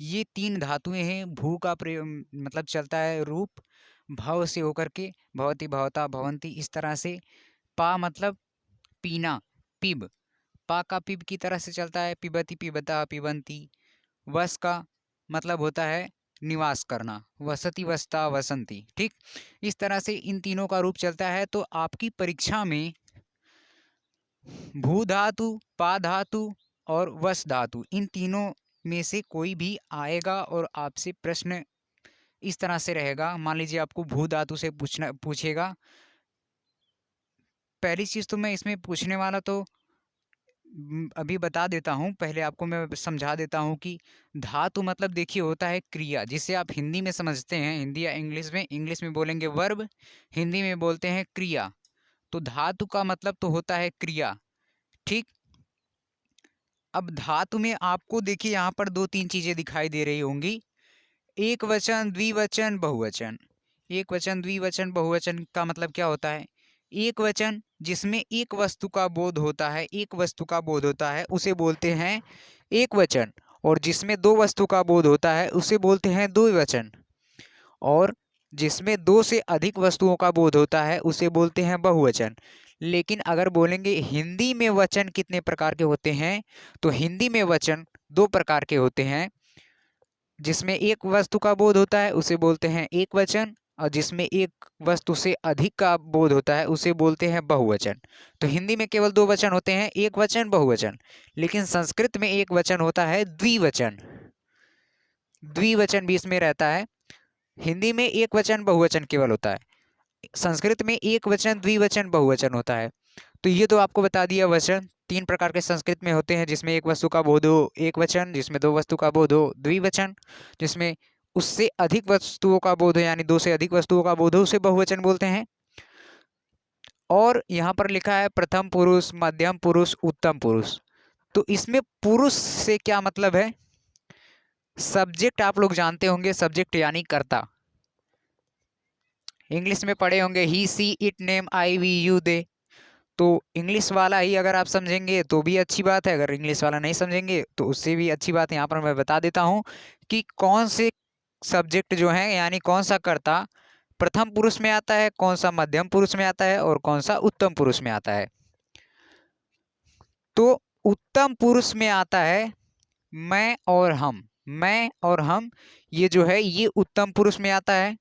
ये तीन धातुएं हैं। भू का प्रयोग मतलब चलता है रूप भव से होकर के भवती, भवता, भवंती, इस तरह से। पा मतलब पीना, पिब, पा का पिब की तरह से चलता है, पिबती, पिबता, पिबंती। वस का मतलब होता है निवास करना, वसति, वसता, वसंती। ठीक, इस तरह से इन तीनों का रूप चलता है। तो आपकी परीक्षा में भू धातु, पा धातु और वस धातु, इन तीनों में से कोई भी आएगा और आपसे प्रश्न इस तरह से रहेगा। मान लीजिए आपको भू धातु से पूछेगा, पहली चीज तो मैं इसमें पूछने वाला तो अभी बता देता हूँ, पहले आपको मैं समझा देता हूँ कि धातु मतलब देखिए होता है क्रिया, जिसे आप हिंदी में समझते हैं, हिंदी या इंग्लिश में बोलेंगे वर्ब, हिंदी में बोलते हैं क्रिया। तो धातु का मतलब तो होता है क्रिया, ठीक। अब धातु में आपको देखिए यहाँ पर दो तीन चीजें दिखाई दे रही होंगी, एक वचन, द्विवचन, बहुवचन। एक वचन, द्विवचन, बहुवचन का मतलब क्या होता है? एक वचन जिसमें एक वस्तु का बोध होता है, एक वस्तु का बोध होता है, उसे बोलते हैं एक वचन। और जिसमें दो वस्तु का बोध होता है उसे बोलते हैं द्विवचन। और जिसमें दो से अधिक वस्तुओं का बोध होता है उसे बोलते हैं बहुवचन। लेकिन अगर बोलेंगे हिंदी में वचन कितने प्रकार के होते हैं, तो हिंदी में वचन दो प्रकार के होते हैं। जिसमें एक वस्तु का बोध होता है उसे बोलते हैं एक वचन, और जिसमें एक वस्तु से अधिक का बोध होता है उसे बोलते हैं बहुवचन। तो हिंदी में केवल दो वचन होते हैं, एक वचन, बहुवचन। लेकिन संस्कृत में एक वचन होता है द्विवचन, द्विवचन भी इसमें रहता है। हिंदी में एक वचन, बहुवचन केवल होता है, संस्कृत में एक वचन, द्विवचन, बहुवचन होता है। तो ये तो आपको बता दिया, वचन तीन प्रकार के संस्कृत में होते हैं, जिसमें एक वस्तु का बोध हो एक वचन, जिसमें दो वस्तु का बोध हो द्विवचन, जिसमें उससे अधिक वस्तुओं का बोध हो यानी दो से अधिक वस्तुओं का बोध हो उसे बहुवचन बोलते हैं। और यहाँ पर लिखा है प्रथम पुरुष, मध्यम पुरुष, उत्तम पुरुष। तो इसमें पुरुष से क्या मतलब है? सब्जेक्ट आप लोग जानते होंगे, सब्जेक्ट यानी कर्ता। इंग्लिश में पढ़े होंगे he, she, it, name, I, we, you, they. तो इंग्लिश वाला ही अगर आप समझेंगे तो भी अच्छी बात है, अगर इंग्लिश वाला नहीं समझेंगे तो उससे भी अच्छी बात है। यहाँ पर मैं बता देता हूँ कि कौन से सब्जेक्ट जो है यानी कौन सा कर्ता प्रथम पुरुष में आता है, कौन सा मध्यम पुरुष में आता है और कौन सा उत्तम पुरुष में आता है। तो उत्तम पुरुष में आता है मैं और हम, मैं और हम, ये जो है ये उत्तम पुरुष में आता है।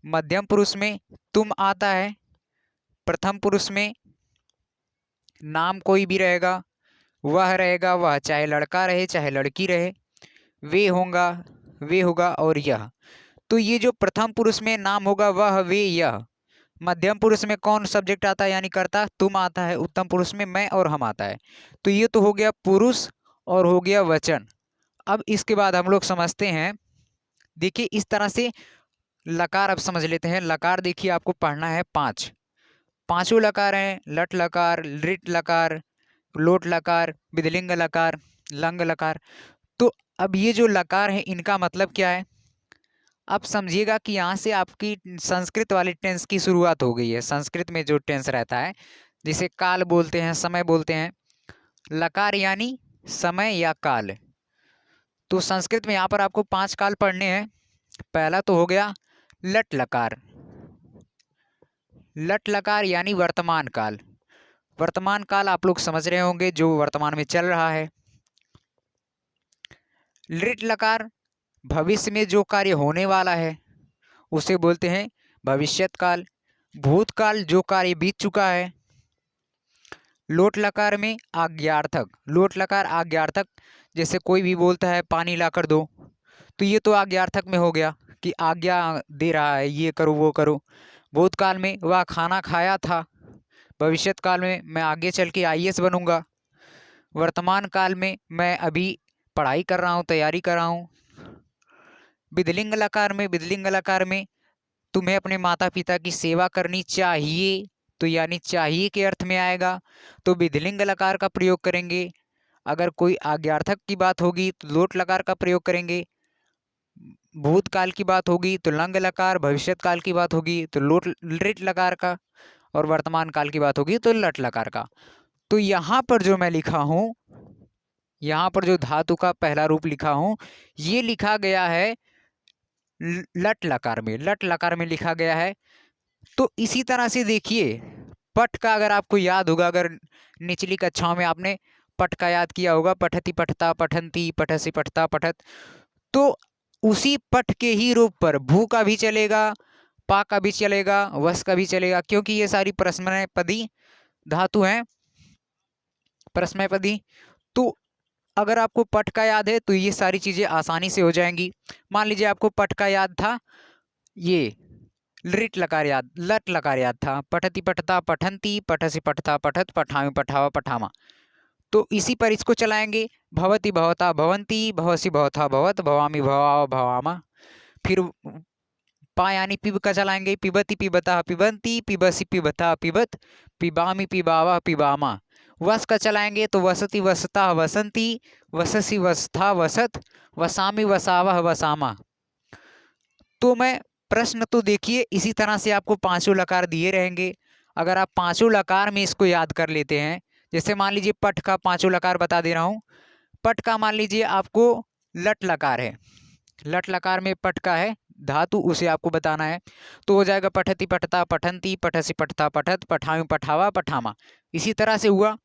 मध्यम पुरुष में तुम आता है। प्रथम पुरुष में नाम कोई भी रहेगा, वह रहेगा, वह चाहे लड़का रहे चाहे लड़की रहे, वे होगा, वे होगा, और यह। तो ये जो प्रथम पुरुष में नाम होगा वह, वे, यह। मध्यम पुरुष में कौन सब्जेक्ट आता है यानी कर्ता, तुम आता है। उत्तम पुरुष में मैं और हम आता है। तो ये तो हो गया पुरुष और हो गया वचन। अब इसके बाद हम लोग समझते हैं, देखिए इस तरह से लकार अब समझ लेते हैं। लकार देखिए आपको पढ़ना है पांचों लकार हैं, लट लकार, लिट लकार, लोट लकार, विधिलिंग लकार, लंग लकार। तो अब ये जो लकार है इनका मतलब क्या है? अब समझिएगा कि यहाँ से आपकी संस्कृत वाली टेंस की शुरुआत हो गई है। संस्कृत में जो टेंस रहता है जिसे काल बोलते हैं, समय बोलते हैं। लकार यानी समय या काल। तो संस्कृत में यहाँ पर आपको 5 काल पढ़ने हैं। पहला तो हो गया लट लकार। लट लकार यानी वर्तमान काल। वर्तमान काल आप लोग समझ रहे होंगे, जो वर्तमान में चल रहा है। लिट लकार भविष्य में जो कार्य होने वाला है उसे बोलते हैं भविष्यत काल। भूतकाल जो कार्य बीत चुका है। लोट लकार में आज्ञार्थक, लोट लकार आज्ञार्थक, जैसे कोई भी बोलता है पानी ला कर दो, तो ये तो आज्ञार्थक में हो गया कि आज्ञा दे रहा है, ये करो वो करो। भूतकाल में वह खाना खाया था। भविष्यत काल में मैं आगे चल के आईएएस बनूंगा। वर्तमान काल में मैं अभी पढ़ाई कर रहा हूँ, तैयारी कर रहा हूँ। विधिलिंग लकार में, विधिलिंग लकार में तुम्हें अपने माता पिता की सेवा करनी चाहिए, तो यानी चाहिए के अर्थ में आएगा, तो विधिलिंग लकार का प्रयोग करेंगे। अगर कोई आज्ञार्थक की बात होगी तो लोट लकार का प्रयोग करेंगे। भूतकाल की बात होगी तो लंग लकार, भविष्यत काल की बात होगी तो लोट लिट लकार का, और वर्तमान काल की बात होगी तो लट लकार का। तो यहाँ पर जो मैं लिखा हूँ, यहाँ पर जो धातु का पहला रूप लिखा हूँ, ये लिखा गया है लट लकार में, लट लकार में लिखा गया है। तो इसी तरह से देखिए पठ का अगर आपको याद होगा, अगर निचली कक्षाओं में आपने पठ का याद किया होगा, पठति पठता, पठंती, पठसी पठता, पठत, तो उसी पठ के ही रूप पर भू का भी चलेगा, पा का भी चलेगा, वस का भी चलेगा, क्योंकि ये सारी परस्मैपदी धातु हैं, परस्मैपदी। तो अगर आपको पठ का याद है तो ये सारी चीजें आसानी से हो जाएंगी। मान लीजिए आपको पठ का याद था, ये लिट लकार याद, लट लकार याद था, पठति पठता, पठंती, पठसी पठता, पठत, पठामी, पठावा, पठामा। तो इसी पर इसको चलाएंगे, भवति भवता भवंती, भवसी भवथा भवत, भवामी भवाव भवामा। फिर पा यानी पिब का चलाएंगे, पिबती पिबता पिबंती, पिबसी पिबता पिबत, पिबामी पिबावा पिबामा। वस का चलाएंगे तो वसति वसता वसंती, वससी वसथा वसत, वसामी वसावह वसामा। तो मैं प्रश्न तो देखिए इसी तरह से आपको पांचों लकार दिए रहेंगे। अगर आप पांचों लकार में इसको याद कर लेते हैं, जैसे मान लीजिए पट का पांचों लकार बता दे रहा हूँ। पट का मान लीजिए आपको लट लकार है, लट लकार में पट का है धातु, उसे आपको बताना है। तो हो जाएगा पठति पठता पठंती, पठसी पठता पठत, पठामी पठावा पठामा। इसी तरह से हुआ।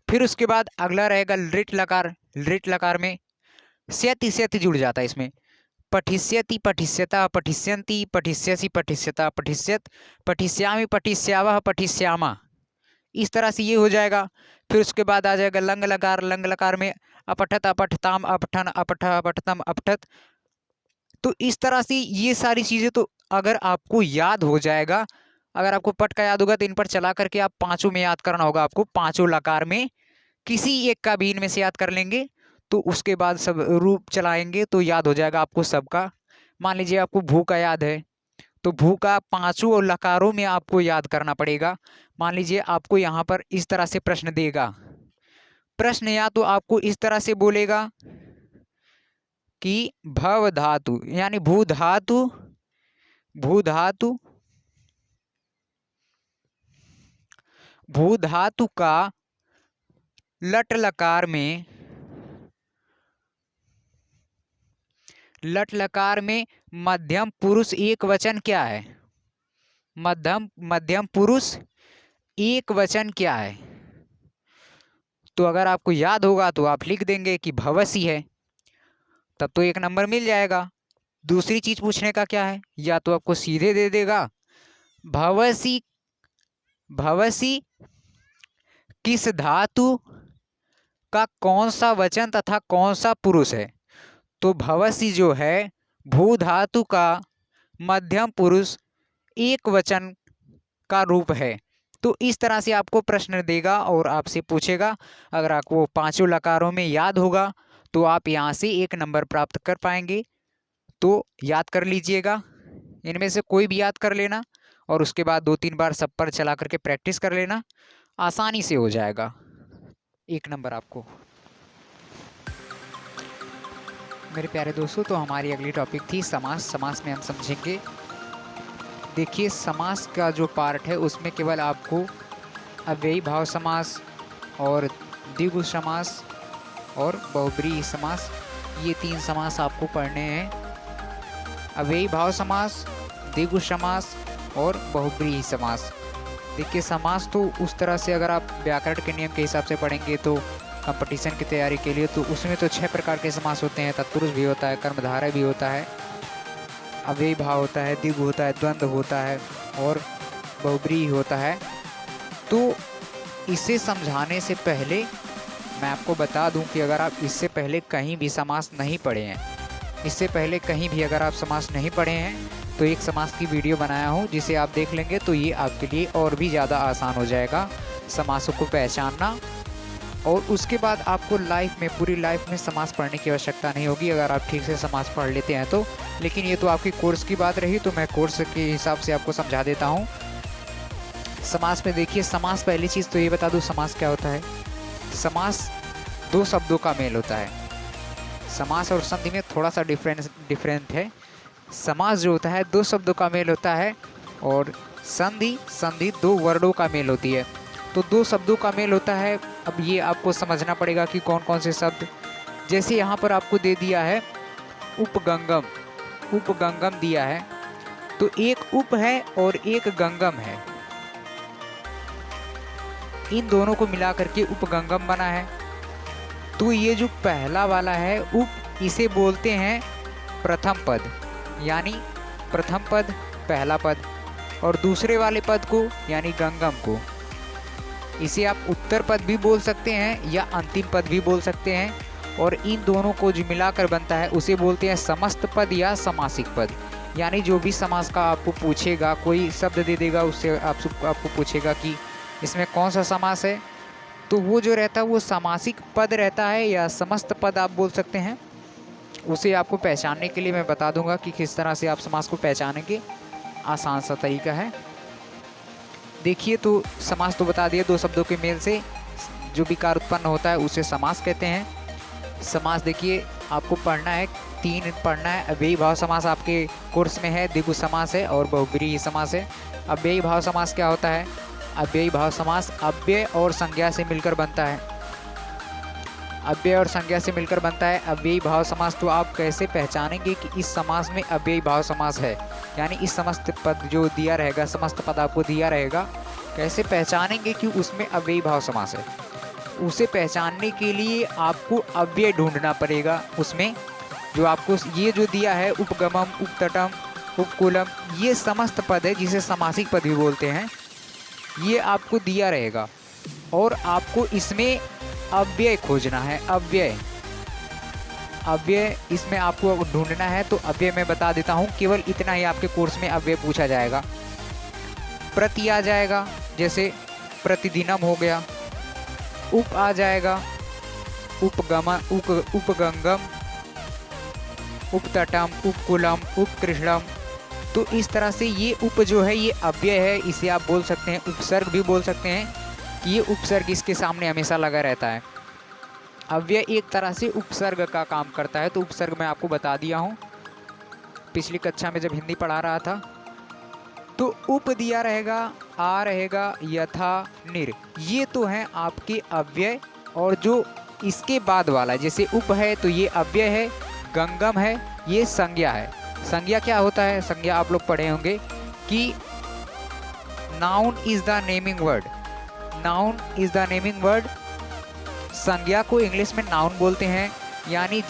फिर उसके बाद अगला रहेगा लृट लकार। लृट लकार में स्यति स्यति जुड़ जाता है इसमें, पठिष्यति पठिष्यता पठिष्यन्ति, पठिष्यसि पठिष्यता पठिष्यत, पठिष्यामि पठिष्यावः पठिष्यामा। इस तरह से ये हो जाएगा। फिर उसके बाद आ जाएगा लंग लकार। लंग लकार में अपठत अपठताम अपठन अपठ अपठतम अपठत। तो इस तरह से ये सारी चीज़ें तो अगर आपको याद हो जाएगा, अगर आपको पट का याद होगा तो इन पर चला करके आप पांचों में याद करना होगा आपको। पांचों लकार में किसी एक का भी इनमें से याद कर लेंगे, तो उसके बाद सब रूप चलाएंगे तो याद हो जाएगा आपको सबका। मान लीजिए आपको भू का याद है, तो भू का पांचों लकारों में आपको याद करना पड़ेगा। मान लीजिए आपको यहाँ पर इस तरह से प्रश्न देगा। प्रश्न या तो आपको इस तरह से बोलेगा कि भव धातु यानी भू धातु, भू धातु, भू धातु का लट लकार में, लट लकार में मध्यम पुरुष एक वचन क्या है? मध्यम पुरुष एक वचन क्या है? तो अगर आपको याद होगा तो आप लिख देंगे कि भवसी है, तब तो एक नंबर मिल जाएगा। दूसरी चीज पूछने का क्या है, या तो आपको सीधे दे देगा भवसी, भवसी किस धातु का कौन सा वचन तथा कौन सा पुरुष है? तो भवसी जो है भू धातु का मध्यम पुरुष एक वचन का रूप है। तो इस तरह से आपको प्रश्न देगा और आपसे पूछेगा। अगर आपको पांचों लकारों में याद होगा तो आप यहाँ से एक नंबर प्राप्त कर पाएंगे। तो याद कर लीजिएगा, इनमें से कोई भी याद कर लेना और उसके बाद 2-3 बार सब पर चला करके प्रैक्टिस कर लेना, आसानी से हो जाएगा। एक नंबर आपको। मेरे प्यारे दोस्तों, तो हमारी अगली टॉपिक थी समास। समास में हम समझेंगे, देखिए समास का जो पार्ट है उसमें केवल आपको अव्ययी भाव समास और द्विगु समास और बहुब्रीहि समास, ये 3 समास आपको पढ़ने हैं। अव्ययी भाव समास, द्विगु समास और बहुब्रीहि समास। देखिए समास तो उस तरह से अगर आप व्याकरण के नियम के हिसाब से पढ़ेंगे तो कंपटीशन की तैयारी के लिए, तो उसमें तो 6 प्रकार के समास होते हैं। तत्पुरुष भी होता है, कर्मधारय भी होता है, अव्ययी भाव होता है, द्विगु होता है, द्वंद्व होता है और बहुब्रीहि होता है। तो इसे समझाने से पहले मैं आपको बता दूं कि अगर आप इससे पहले कहीं भी समास नहीं पढ़े हैं, इससे पहले कहीं भी अगर आप समास नहीं पढ़े हैं तो एक समास की वीडियो बनाया हूं, जिसे आप देख लेंगे तो ये आपके लिए और भी ज़्यादा आसान हो जाएगा समासों को पहचानना। और उसके बाद आपको लाइफ में, पूरी लाइफ में समास पढ़ने की आवश्यकता नहीं होगी अगर आप ठीक से समास पढ़ लेते हैं तो। लेकिन ये तो आपकी कोर्स की बात रही, तो मैं कोर्स के हिसाब से आपको समझा देता हूँ। समास में देखिए, समास पहली चीज़ तो ये बता दूँ समास क्या होता है। समास 2 शब्दों का मेल होता है। समास और संधि में थोड़ा सा डिफरेंट है। समास जो होता है 2 शब्दों का मेल होता है और संधि 2 वर्णों का मेल होती है। तो 2 शब्दों का मेल होता है। अब ये आपको समझना पड़ेगा कि कौन कौन से शब्द, जैसे यहाँ पर आपको दे दिया है उपगंगम, उपगंगम दिया है, तो एक उप है और एक गंगम है, इन दोनों को मिला करके उपगंगम बना है। तो ये जो पहला वाला है उप, इसे बोलते हैं प्रथम पद, यानी प्रथम पद पहला पद, और दूसरे वाले पद को यानी गंगम को इसे आप उत्तर पद भी बोल सकते हैं या अंतिम पद भी बोल सकते हैं। और इन दोनों को जो मिलाकर बनता है उसे बोलते हैं समस्त पद या समासिक पद। यानी जो भी समास का आपको पूछेगा, कोई शब्द दे देगा, उससे आपको पूछेगा कि इसमें कौन सा समास है, तो वो जो रहता है वो समासिक पद रहता है या समस्त पद आप बोल सकते हैं। उसे आपको पहचानने के लिए मैं बता दूंगा कि किस तरह से आप समास को पहचानेंगे। आसान सा तरीका है। देखिए, तो समास तो बता दिया, दो शब्दों के मेल से जो विकार उत्पन्न होता है उसे समास कहते हैं। समास देखिए आपको पढ़ना है, 3 पढ़ना है। अव्ययी भाव समास आपके कोर्स में है, द्विगु समास है और बहुब्रीहि समास है। अव्ययी भाव समास क्या होता है? अव्ययी भाव समास अव्यय और संज्ञा से मिलकर बनता है। अव्यय और संज्ञा से मिलकर बनता है अव्ययी भाव समास। तो आप कैसे पहचानेंगे कि इस समास में अव्ययी भाव समास है? यानी इस समस्त पद जो दिया रहेगा, समस्त पद आपको दिया रहेगा, कैसे पहचानेंगे कि उसमें अव्ययी भाव समास है? उसे पहचानने के लिए आपको अव्यय ढूंढना पड़ेगा। उसमें जो आपको ये जो दिया है, उपगमम, उपतटम, उपकूलम, ये समस्त पद है जिसे समासिक पद भी बोलते हैं, ये आपको दिया रहेगा और आपको इसमें अव्यय खोजना है। अव्यय इसमें आपको ढूंढना है। तो अव्यय मैं बता देता हूँ, केवल इतना ही आपके कोर्स में अव्यय पूछा जाएगा। प्रति आ जाएगा, जैसे प्रतिदिनम हो गया। उप आ जाएगा, उपगंगम, उपतटम, उपकूलम, उपकृष्णम। तो इस तरह से ये उप जो है ये अव्यय है, इसे आप बोल सकते हैं, उपसर्ग भी बोल सकते हैं कि ये उपसर्ग इसके सामने हमेशा लगा रहता है। अव्यय एक तरह से उपसर्ग का काम करता है। तो उपसर्ग मैं आपको बता दिया हूँ पिछली कक्षा में जब हिंदी पढ़ा रहा था। तो उप दिया रहेगा, आ रहेगा, यथा, निर, ये तो हैं आपके अव्यय। और जो इसके बाद वाला, जैसे उप है तो ये अव्यय है, गंगम है ये संज्ञा है। संज्ञा क्या होता है? संज्ञा आप लोग पढ़े होंगे कि noun is the naming word. Noun is the naming word. संज्ञा को इंग्लिश में नाउन बोलते हैं। यानी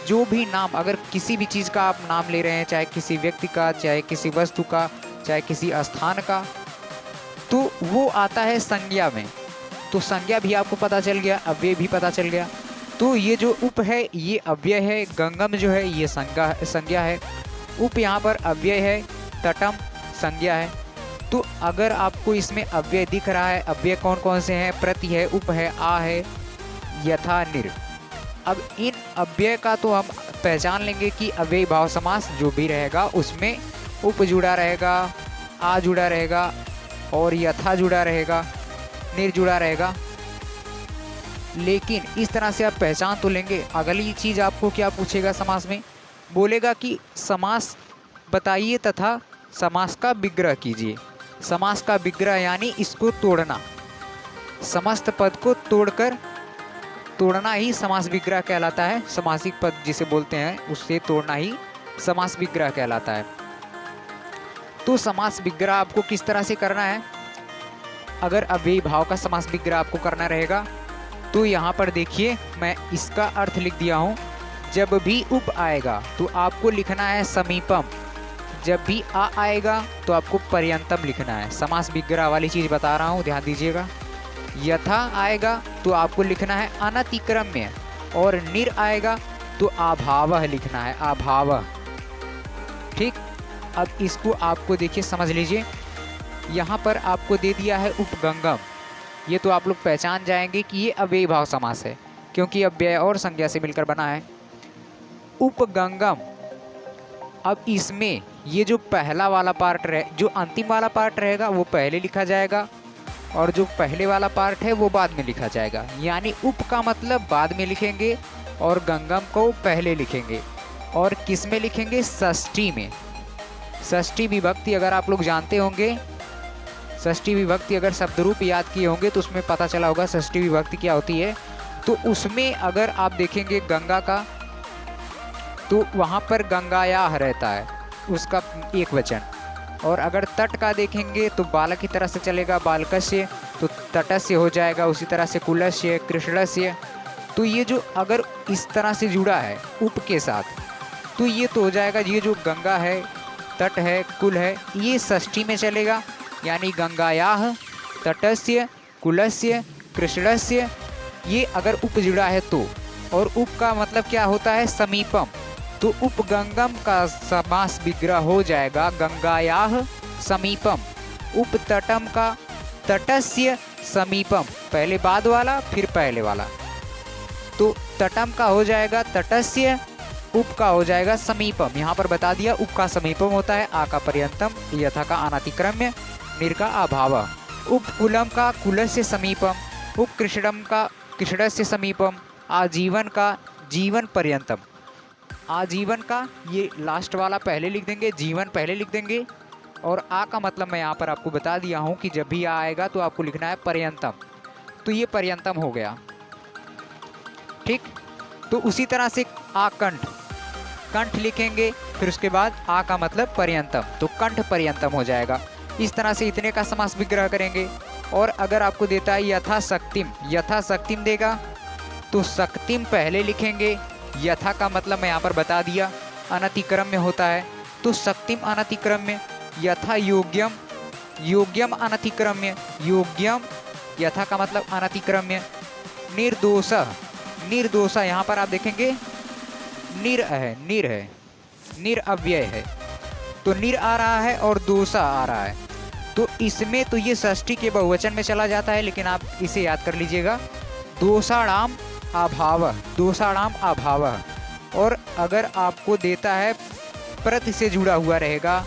जो भी नाम, अगर किसी भी चीज़ का आप नाम ले रहे हैं, चाहे किसी व्यक्ति का, चाहे किसी वस्तु का, चाहे किसी स्थान का, तो वो आता है संज्ञा में। तो संज्ञा भी आपको पता चल गया, अव्यय भी पता चल गया। तो ये जो उप है ये अव्यय है, गंगम जो है ये संज्ञा है, उप यहाँ पर अव्यय है, तटम संज्ञा है। तो अगर आपको इसमें अव्यय दिख रहा है, अव्यय कौन कौन से हैं? प्रति है, उप है, आ है, यथा, निर। अब इन अव्यय का तो हम पहचान लेंगे कि अव्ययी भाव समास जो भी रहेगा उसमें उप जुड़ा रहेगा, आ जुड़ा रहेगा और यथा जुड़ा रहेगा, निर जुड़ा रहेगा। लेकिन इस तरह से आप पहचान तो लेंगे। अगली चीज़ आपको क्या पूछेगा समास में? बोलेगा कि समास बताइए तथा समास का विग्रह कीजिए। समास का विग्रह यानी इसको तोड़ना, समस्त पद को तोड़ना ही समास विग्रह कहलाता है। समासिक पद जिसे बोलते हैं उससे तोड़ना ही समास विग्रह कहलाता है। तो समास विग्रह आपको किस तरह से करना है? अगर अव्ययी भाव का समास विग्रह आपको करना रहेगा तो यहाँ पर देखिए मैं इसका अर्थ लिख दिया हूँ। जब भी उप आएगा तो आपको लिखना है समीपम, जब भी आ आएगा तो आपको पर्यंतम लिखना है। समास विग्रह वाली चीज़ बता रहा हूँ, ध्यान दीजिएगा। यथा आएगा तो आपको लिखना है अनतिक्रम्य, और निर आएगा तो अभावः लिखना है, अभावः। ठीक, अब इसको आपको देखिए समझ लीजिए। यहाँ पर आपको दे दिया है उपगंगम, ये तो आप लोग पहचान जाएंगे कि ये अव्ययी भाव समास है क्योंकि अव्यय और संज्ञा से मिलकर बना है। उपगंगम, अब इसमें ये जो पहला वाला पार्ट जो अंतिम वाला पार्ट रहेगा वो पहले लिखा जाएगा और जो पहले वाला पार्ट है वो बाद में लिखा जाएगा। यानी उप का मतलब बाद में लिखेंगे और गंगम को पहले लिखेंगे। और किस में लिखेंगे? षष्ठी में। षष्ठी विभक्ति अगर आप लोग जानते होंगे, षष्ठी विभक्ति अगर शब्द रूप याद किए होंगे तो उसमें पता चला होगा षष्ठी विभक्ति क्या होती है। तो उसमें अगर आप देखेंगे गंगा का तो वहाँ पर गंगायाः रहता है, उसका एक वचन। और अगर तट का देखेंगे तो बालक की तरह से चलेगा, बालकस्य, तो तटस्य हो जाएगा। उसी तरह से कुलस्य, कृष्णस्य। तो ये जो अगर इस तरह से जुड़ा है उप के साथ तो ये तो हो जाएगा। ये जो गंगा है, तट है, कुल है, ये षष्ठी में चलेगा। यानी गंगायाः, तटस्य, कुलस्य, कृष्णस्य, ये अगर उप जुड़ा है तो। और उप का मतलब क्या होता है? समीपम। तो उपगंगम का समास विग्रह हो जाएगा गंगायाः समीपम। उपतटम का तटस्य समीपम, पहले बाद वाला फिर पहले वाला। तो तटम का हो जाएगा तटस्य, उप का हो जाएगा समीपम। यहाँ पर बता दिया उप का समीपम होता है, आ का पर्यंतम, यथा का अनतिक्रम्य, निर का अभाव। उप कुलम का कुलस्य समीपम, उप कृषणम का कृषणस्य समीपम, आजीवन का जीवन पर्यंतम। आजीवन का ये लास्ट वाला पहले लिख देंगे, जीवन पहले लिख देंगे। और आ का मतलब मैं यहाँ पर आपको बता दिया हूँ कि जब भी आ आएगा तो आपको लिखना है पर्यंतम। तो ये पर्यंतम हो गया, ठीक। तो उसी तरह से आकंठ, कंठ लिखेंगे, फिर उसके बाद आ का मतलब पर्यंतम, तो कंठ पर्यंतम हो जाएगा। इस तरह से इतने का समास विग्रह करेंगे। और अगर आपको देता है यथा शक्तिम, यथा शक्तिम देगा तो शक्तिम पहले लिखेंगे। यथा का मतलब मैं यहाँ पर बता दिया अनतिक्रम्य होता है, तो शक्तिम अनतिक्रम्य। यथा योग्यम, योग्यम अनतिक्रम्य, योग्यम। यथा का मतलब अनतिक्रम्य। निर्दोष, निर्दोष यहाँ पर आप देखेंगे निर है, निर है, निर अव्यय है, तो निर आ रहा है और दोषा आ रहा है। तो इसमें तो ये षष्ठी के बहुवचन में चला जाता है, लेकिन आप इसे याद कर लीजिएगा, दोषाणाम अभाव, दोषाणाम अभाव। और अगर आपको देता है प्रति से जुड़ा हुआ रहेगा,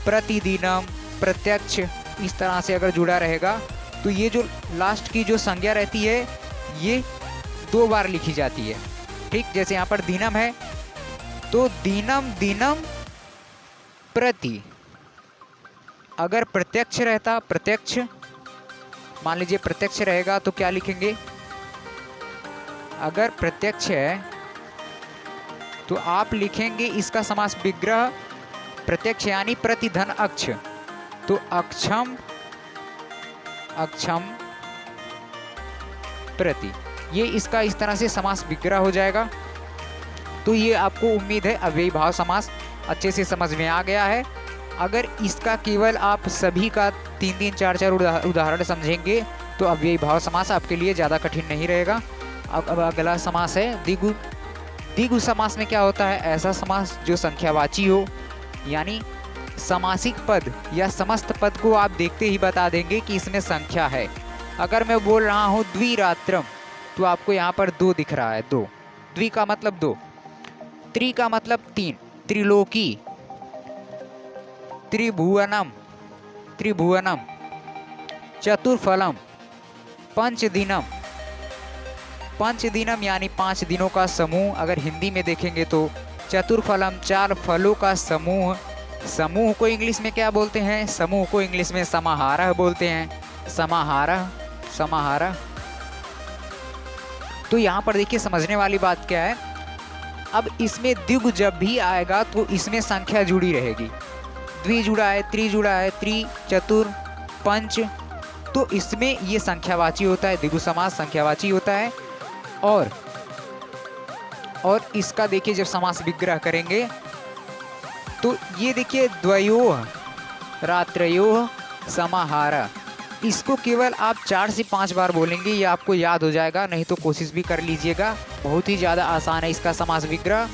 प्रतिदिनम, प्रत्यक्ष, इस तरह से अगर जुड़ा रहेगा तो ये जो लास्ट की जो संज्ञा रहती है ये 2 बार लिखी जाती है, ठीक। जैसे यहाँ पर दिनम है तो दिनम दिनम प्रति। अगर प्रत्यक्ष रहता, प्रत्यक्ष, मान लीजिए प्रत्यक्ष रहेगा तो क्या लिखेंगे, अगर प्रत्यक्ष है तो आप लिखेंगे इसका समास विग्रह प्रत्यक्ष यानी प्रतिधन अक्ष, तो अक्षम, अक्षम प्रति, ये इसका इस तरह से समास विग्रह हो जाएगा। तो ये आपको उम्मीद है अव्ययी भाव समास अच्छे से समझ में आ गया है। अगर इसका केवल आप सभी का 3-3, 4-4 उदाहरण समझेंगे तो अव्ययी भाव समास आपके लिए ज़्यादा कठिन नहीं रहेगा। अब अगला समास है द्विगु। द्विगु समास में क्या होता है, ऐसा समास जो संख्यावाची हो, यानी समासिक पद या समस्त पद को आप देखते ही बता देंगे कि इसमें संख्या है। अगर मैं बोल रहा हूँ द्विरात्रम तो आपको यहाँ पर 2 दिख रहा है, 2, द्वि का मतलब 2, त्रि का मतलब 3, त्रिलोकी, त्रिभुवनम, त्रिभुवनम, चतुर्फलम, पंचदिनम, पंचदिनम यानी 5 दिनों का समूह। अगर हिंदी में देखेंगे तो चतुर्फलम, 4 फलों का समूह। समूह को इंग्लिश में क्या बोलते हैं, समूह को इंग्लिश में समाहारः बोलते हैं, समाहारः, समाहारः। तो यहाँ पर देखिए समझने वाली बात क्या है, अब इसमें द्विगु जब भी आएगा तो इसमें संख्या जुड़ी रहेगी। द्वि जुड़ा है, त्रि जुड़ा है, त्रि, चतुर, पंच, तो इसमें ये संख्यावाची होता है, द्विगु समास संख्यावाची होता है। और इसका देखिए जब समास विग्रह करेंगे तो ये देखिए द्वयोः रात्रयोः समाहारः, इसको केवल आप 4 से 5 बार बोलेंगे, ये आपको याद हो जाएगा, नहीं तो कोशिश भी कर लीजिएगा, बहुत ही ज़्यादा आसान है इसका समास विग्रह।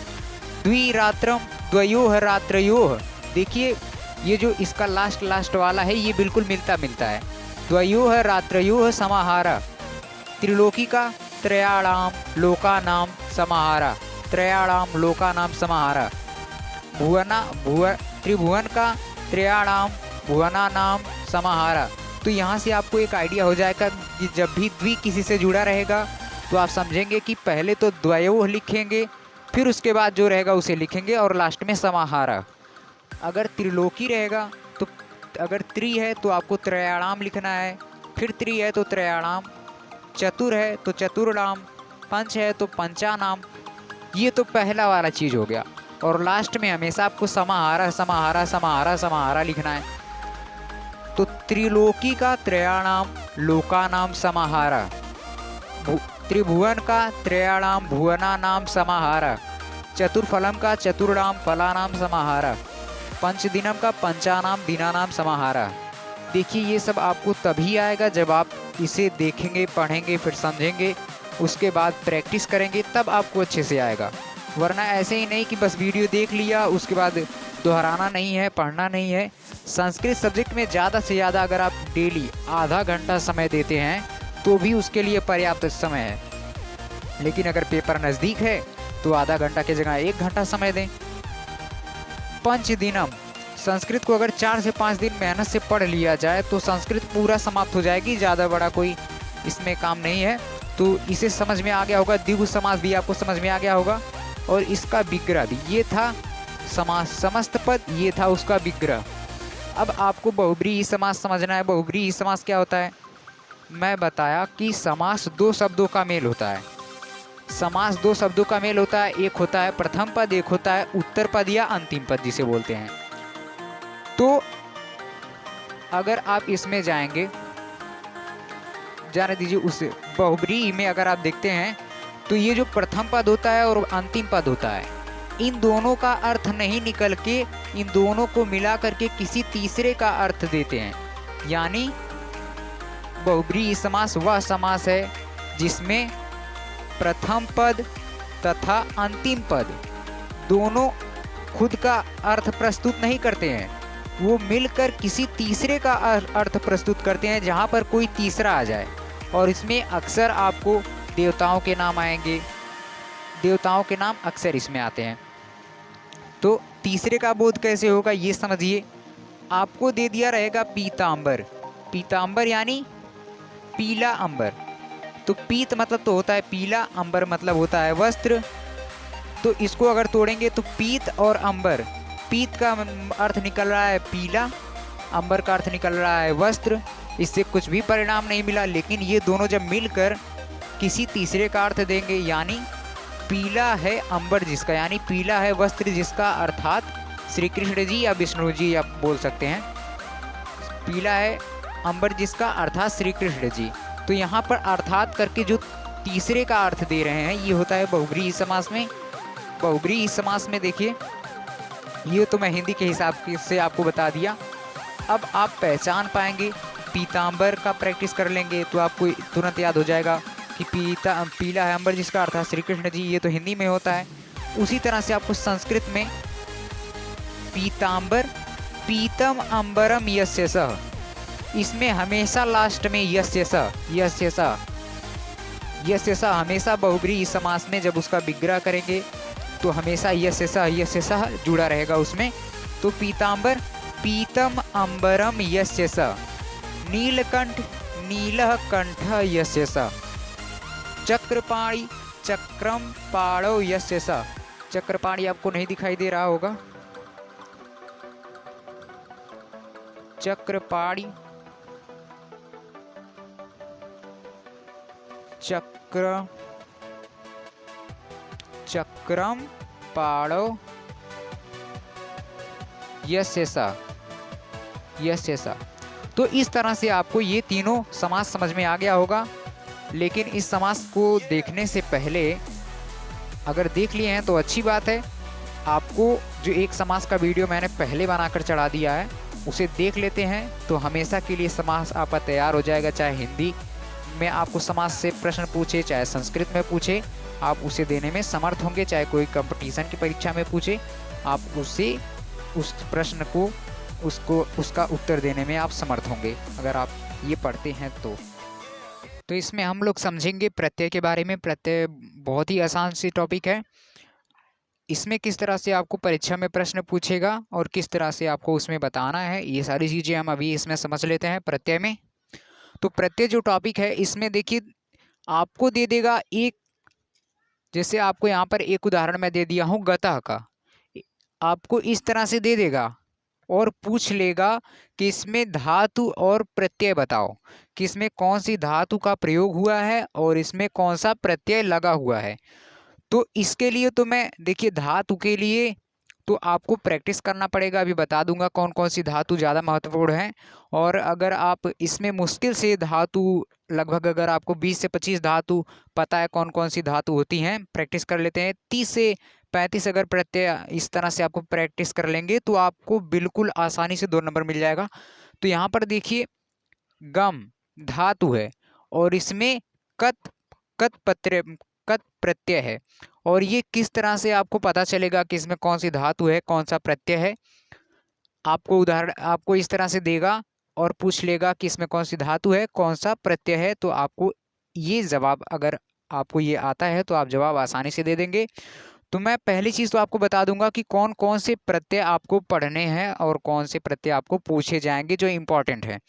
द्विरात्रम, द्वयोः रात्रयोः, देखिए ये जो इसका लास्ट वाला है ये बिल्कुल मिलता है। द्वयोः रात्रयोः समाहारः, त्रिलोकी का त्रयाणाम लोकानाम समाहारः, त्रयाणाम लोकानाम समाहारः, त्रिभुवन का त्रयाणाम भुवनानाम समाहारः। तो यहाँ से आपको एक आइडिया हो जाएगा कि जब भी द्वि किसी से जुड़ा रहेगा तो आप समझेंगे कि पहले तो द्वयोः लिखेंगे, फिर उसके बाद जो रहेगा उसे लिखेंगे और लास्ट में समाहारः। अगर त्रिलोकी रहेगा तो अगर त्रि है तो आपको त्रयाणाम लिखना है, फिर त्रि है तो त्रयाणाम, चतुर है तो चतुर्णाम, पंच है तो पंचानाम। ये तो पहला वाला चीज़ हो गया। और लास्ट में हमेशा आपको समाहारः समाहारः समाहारः समाहारः लिखना है। तो त्रिलोकी का त्रयाणाम लोकानाम समाहारः, त्रिभुवन का त्रयाणाम भुवनानाम समाहारः, चतुर्फलम का चतुर्णाम फलानाम समाहारः, पंचदिनम का पंचानाम दिनानाम समाहारः। देखिए ये सब आपको तभी आएगा जब आप इसे देखेंगे, पढ़ेंगे, फिर समझेंगे, उसके बाद प्रैक्टिस करेंगे, तब आपको अच्छे से आएगा। वरना ऐसे ही नहीं कि बस वीडियो देख लिया उसके बाद दोहराना नहीं है, पढ़ना नहीं है। संस्कृत सब्जेक्ट में ज़्यादा से ज़्यादा अगर आप डेली आधा घंटा समय देते हैं तो भी उसके लिए पर्याप्त समय है। लेकिन अगर पेपर नज़दीक है तो आधा घंटा की जगह 1 घंटा समय दें। पंचदिनम, संस्कृत को अगर 4 से 5 दिन मेहनत से पढ़ लिया जाए तो संस्कृत पूरा समाप्त हो जाएगी। ज़्यादा बड़ा कोई इसमें काम नहीं है। तो इसे समझ में आ गया होगा। द्विगु समास भी आपको समझ में आ गया होगा और इसका विग्रह भी। ये था समास, समस्त पद, ये था उसका विग्रह। अब आपको बहुब्रीहि समास समझना है। बहुब्रीहि समास क्या होता है? मैं बताया कि समास 2 शब्दों का मेल होता है। समास 2 शब्दों का मेल होता है। एक होता है प्रथम पद, एक होता है उत्तर पद या अंतिम पद जिसे बोलते हैं। तो अगर आप इसमें जाएंगे, जाने दीजिए, उस बहुब्रीहि में अगर आप देखते हैं तो ये जो प्रथम पद होता है और अंतिम पद होता है, इन दोनों का अर्थ नहीं निकल के इन दोनों को मिला करके किसी तीसरे का अर्थ देते हैं। यानी बहुब्रीहि समास वह समास है जिसमें प्रथम पद तथा अंतिम पद दोनों खुद का अर्थ प्रस्तुत नहीं करते हैं, वो मिलकर किसी तीसरे का अर्थ प्रस्तुत करते हैं, जहाँ पर कोई तीसरा आ जाए। और इसमें अक्सर आपको देवताओं के नाम आएंगे, देवताओं के नाम अक्सर इसमें आते हैं। तो तीसरे का बोध कैसे होगा ये समझिए। आपको दे दिया रहेगा पीतांबर। पीतांबर यानी पीला अंबर। तो पीत मतलब तो होता है पीला, अंबर मतलब होता है वस्त्र। तो इसको अगर तोड़ेंगे तो पीत और अंबर, पीत का अर्थ निकल रहा है पीला, अंबर का अर्थ निकल रहा है वस्त्र। इससे कुछ भी परिणाम नहीं मिला। लेकिन ये दोनों जब मिलकर किसी तीसरे का अर्थ देंगे, यानी पीला है अंबर जिसका, यानी पीला है वस्त्र जिसका, अर्थात श्री कृष्ण जी या विष्णु जी आप बोल सकते हैं। पीला है अंबर जिसका अर्थात श्री कृष्ण जी। तो यहाँ पर अर्थात करके जो तीसरे का अर्थ दे रहे हैं, ये होता है बहुब्रीहि समास में। बहुब्रीहि समास में देखिए, ये तो मैं हिंदी के हिसाब से आपको बता दिया। अब आप पहचान पाएंगे, पीतांबर का प्रैक्टिस कर लेंगे तो आपको तुरंत याद हो जाएगा कि पीला है अंबर जिसका अर्थात श्री कृष्ण जी। ये तो हिंदी में होता है। उसी तरह से आपको संस्कृत में पीतांबर, पीतम अंबरम यस्य सः, इसमें हमेशा लास्ट में यस्य सः, यस्य सः, यस्य सः हमेशा बहुब्रीहि समास में जब उसका विग्रह करेंगे तो हमेशा यस्य सः जुड़ा रहेगा उसमें। तो पीतांबर, पीतम अंबरम यस्य सः, नीलकंठ, नीलः कंठः यस्य सः, चक्रपाणि, चक्रम पाणौ यस्य सः। चक्रपाणि आपको नहीं दिखाई दे रहा होगा। चक्रपाणि, चक्रम पाणौ यस्य सः, यस्य सः। तो इस तरह से आपको ये तीनों समास समझ में आ गया होगा। लेकिन इस समास को देखने से पहले, अगर देख लिए हैं तो अच्छी बात है। आपको जो एक समास का वीडियो मैंने पहले बनाकर चढ़ा दिया है उसे देख लेते हैं तो हमेशा के लिए समास आपका तैयार हो जाएगा। चाहे हिंदी में आपको समास से प्रश्न पूछे, चाहे संस्कृत में पूछे, आप उसे देने में समर्थ होंगे। चाहे कोई कंपटीशन की परीक्षा में पूछे, आप उसे उस प्रश्न को उसका उत्तर देने में आप समर्थ होंगे अगर आप ये पढ़ते हैं तो इसमें हम लोग समझेंगे प्रत्यय के बारे में। प्रत्यय बहुत ही आसान सी टॉपिक है। इसमें किस तरह से आपको परीक्षा में प्रश्न पूछेगा और किस तरह से आपको उसमें बताना है, ये सारी चीज़ें हम अभी इसमें समझ लेते हैं प्रत्यय में। तो प्रत्यय जो टॉपिक है इसमें देखिए आपको दे देगा एक, जैसे आपको यहाँ पर एक उदाहरण मैं दे दिया हूँ गतः का, आपको इस तरह से दे देगा और पूछ लेगा कि इसमें धातु और प्रत्यय बताओ, कि इसमें कौन सी धातु का प्रयोग हुआ है और इसमें कौन सा प्रत्यय लगा हुआ है। तो इसके लिए तो मैं देखिए धातु के लिए तो आपको प्रैक्टिस करना पड़ेगा। अभी बता दूंगा कौन कौन सी धातु ज़्यादा महत्वपूर्ण है। और अगर आप इसमें मुश्किल से धातु, लगभग अगर आपको 20 से 25 धातु पता है कौन कौन सी धातु होती हैं, प्रैक्टिस कर लेते हैं। 30 से 35 अगर प्रत्यय इस तरह से आपको प्रैक्टिस कर लेंगे तो आपको बिल्कुल आसानी से 2 नंबर मिल जाएगा। तो यहाँ पर देखिए गम धातु है और इसमें कत, कत प्रत्यय है। और ये किस तरह से आपको पता चलेगा कि इसमें कौन सी धातु है, कौन सा प्रत्यय है? आपको उदाहरण आपको इस तरह से देगा और पूछ लेगा कि इसमें कौन सी धातु है, कौन सा प्रत्यय है, तो आपको ये जवाब, अगर आपको ये आता है तो आप जवाब आसानी से दे देंगे। तो मैं पहली चीज तो आपको बता दूंगा कि कौन कौन से प्रत्यय आपको पढ़ने हैं और कौन से प्रत्यय आपको पूछे जाएंगे जो इंपॉर्टेंट है।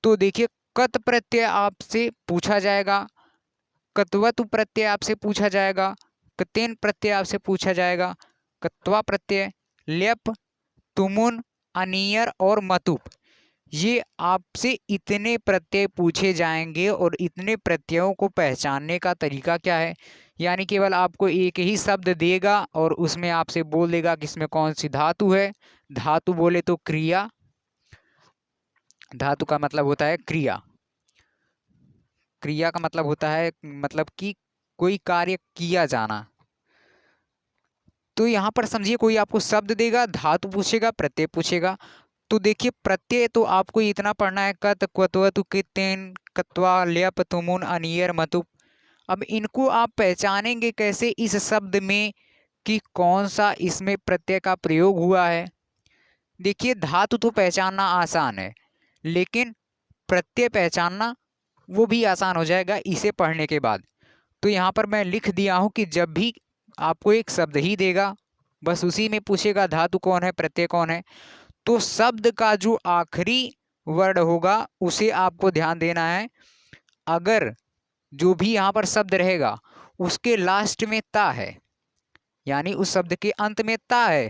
तो देखिए, कत प्रत्यय आपसे पूछा जाएगा, कत्वतु प्रत्यय आपसे पूछा जाएगा, कतेन प्रत्यय आपसे पूछा जाएगा, कत्वा प्रत्यय, ल्यप, तुमुन, अनियर और मतुप, ये आपसे इतने प्रत्यय पूछे जाएंगे। और इतने प्रत्ययों को पहचानने का तरीका क्या है, यानी केवल आपको एक ही शब्द देगा और उसमें आपसे बोल देगा कि इसमें कौन सी धातु है। धातु बोले तो क्रिया, धातु का मतलब होता है क्रिया, क्रिया का मतलब होता है मतलब कि कोई कार्य किया जाना। तो यहाँ पर समझिए, कोई आपको शब्द देगा, धातु पूछेगा, प्रत्यय पूछेगा। तो देखिए, प्रत्यय तो आपको इतना पढ़ना है, कत, क्वत्वतु, कितेन, कत्वा, ल्यप, तुमुन, अनियर, मतुप। अब इनको आप पहचानेंगे कैसे इस शब्द में कि कौन सा इसमें प्रत्यय का प्रयोग हुआ है? देखिए, धातु तो पहचानना आसान है, लेकिन प्रत्यय पहचानना वो भी आसान हो जाएगा इसे पढ़ने के बाद। तो यहाँ पर मैं लिख दिया हूँ कि जब भी आपको एक शब्द ही देगा, बस उसी में पूछेगा धातु कौन है, प्रत्यय कौन है, तो शब्द का जो आखिरी वर्ड होगा उसे आपको ध्यान देना है। अगर जो भी यहाँ पर शब्द रहेगा उसके लास्ट में ता है, यानी उस शब्द के अंत में ता है,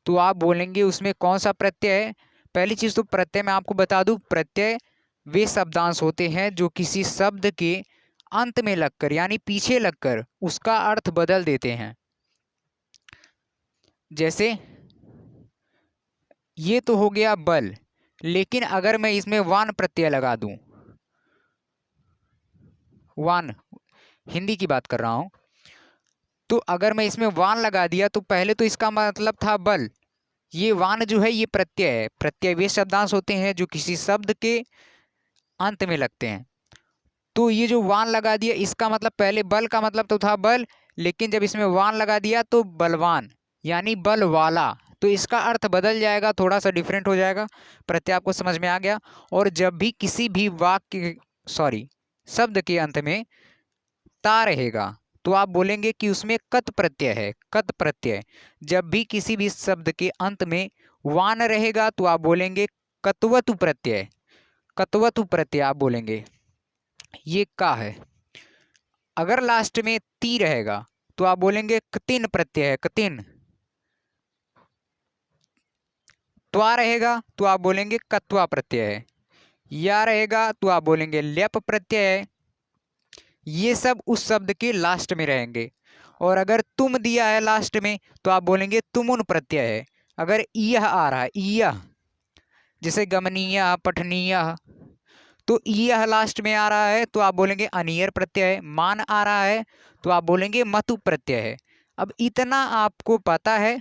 तो आप बोलेंगे उसमें कौन सा प्रत्यय है। पहली चीज तो प्रत्यय मैं आपको बता दूं, प्रत्यय वे शब्दांश होते हैं जो किसी शब्द के अंत में लगकर यानी पीछे लगकर उसका अर्थ बदल देते हैं। जैसे ये तो हो गया बल, लेकिन अगर मैं इसमें वान प्रत्यय लगा दूं, वान, हिंदी की बात कर रहा हूं, तो अगर मैं इसमें वान लगा दिया तो पहले तो इसका मतलब था बल, ये वान जो है ये प्रत्यय है। प्रत्यय वे शब्दांश होते हैं जो किसी शब्द के अंत में लगते हैं। तो ये जो वान लगा दिया इसका मतलब, पहले बल का मतलब तो था बल, लेकिन जब इसमें वान लगा दिया तो बलवान यानी बल वाला, तो इसका अर्थ बदल जाएगा, थोड़ा सा डिफरेंट हो जाएगा। प्रत्यय आपको समझ में आ गया। और जब भी किसी भी वाक्य, सॉरी, शब्द के अंत में ता रहेगा तो आप बोलेंगे कि उसमें कत प्रत्यय है, कत प्रत्यय। जब भी किसी भी शब्द के अंत में वान रहेगा तो आप बोलेंगे कत्वतु प्रत्यय, कत्वतु प्रत्यय आप बोलेंगे, ये का है। अगर लास्ट में ती रहेगा तो आप बोलेंगे कतिन प्रत्यय है, कतिन। त्वा रहेगा तो आप बोलेंगे कत्वा प्रत्यय है। या रहेगा तो आप बोलेंगे ल्यप प्रत्यय है। ये सब उस शब्द के लास्ट में रहेंगे। और अगर तुम दिया है लास्ट में तो आप बोलेंगे तुमुन प्रत्यय है। अगर यह आ रहा है, यह, जैसे गमनीय, पठनीय, तो यह लास्ट में आ रहा है तो आप बोलेंगे अनियर प्रत्यय है। मान आ रहा है तो आप बोलेंगे मतु प्रत्यय है। अब इतना आपको पता है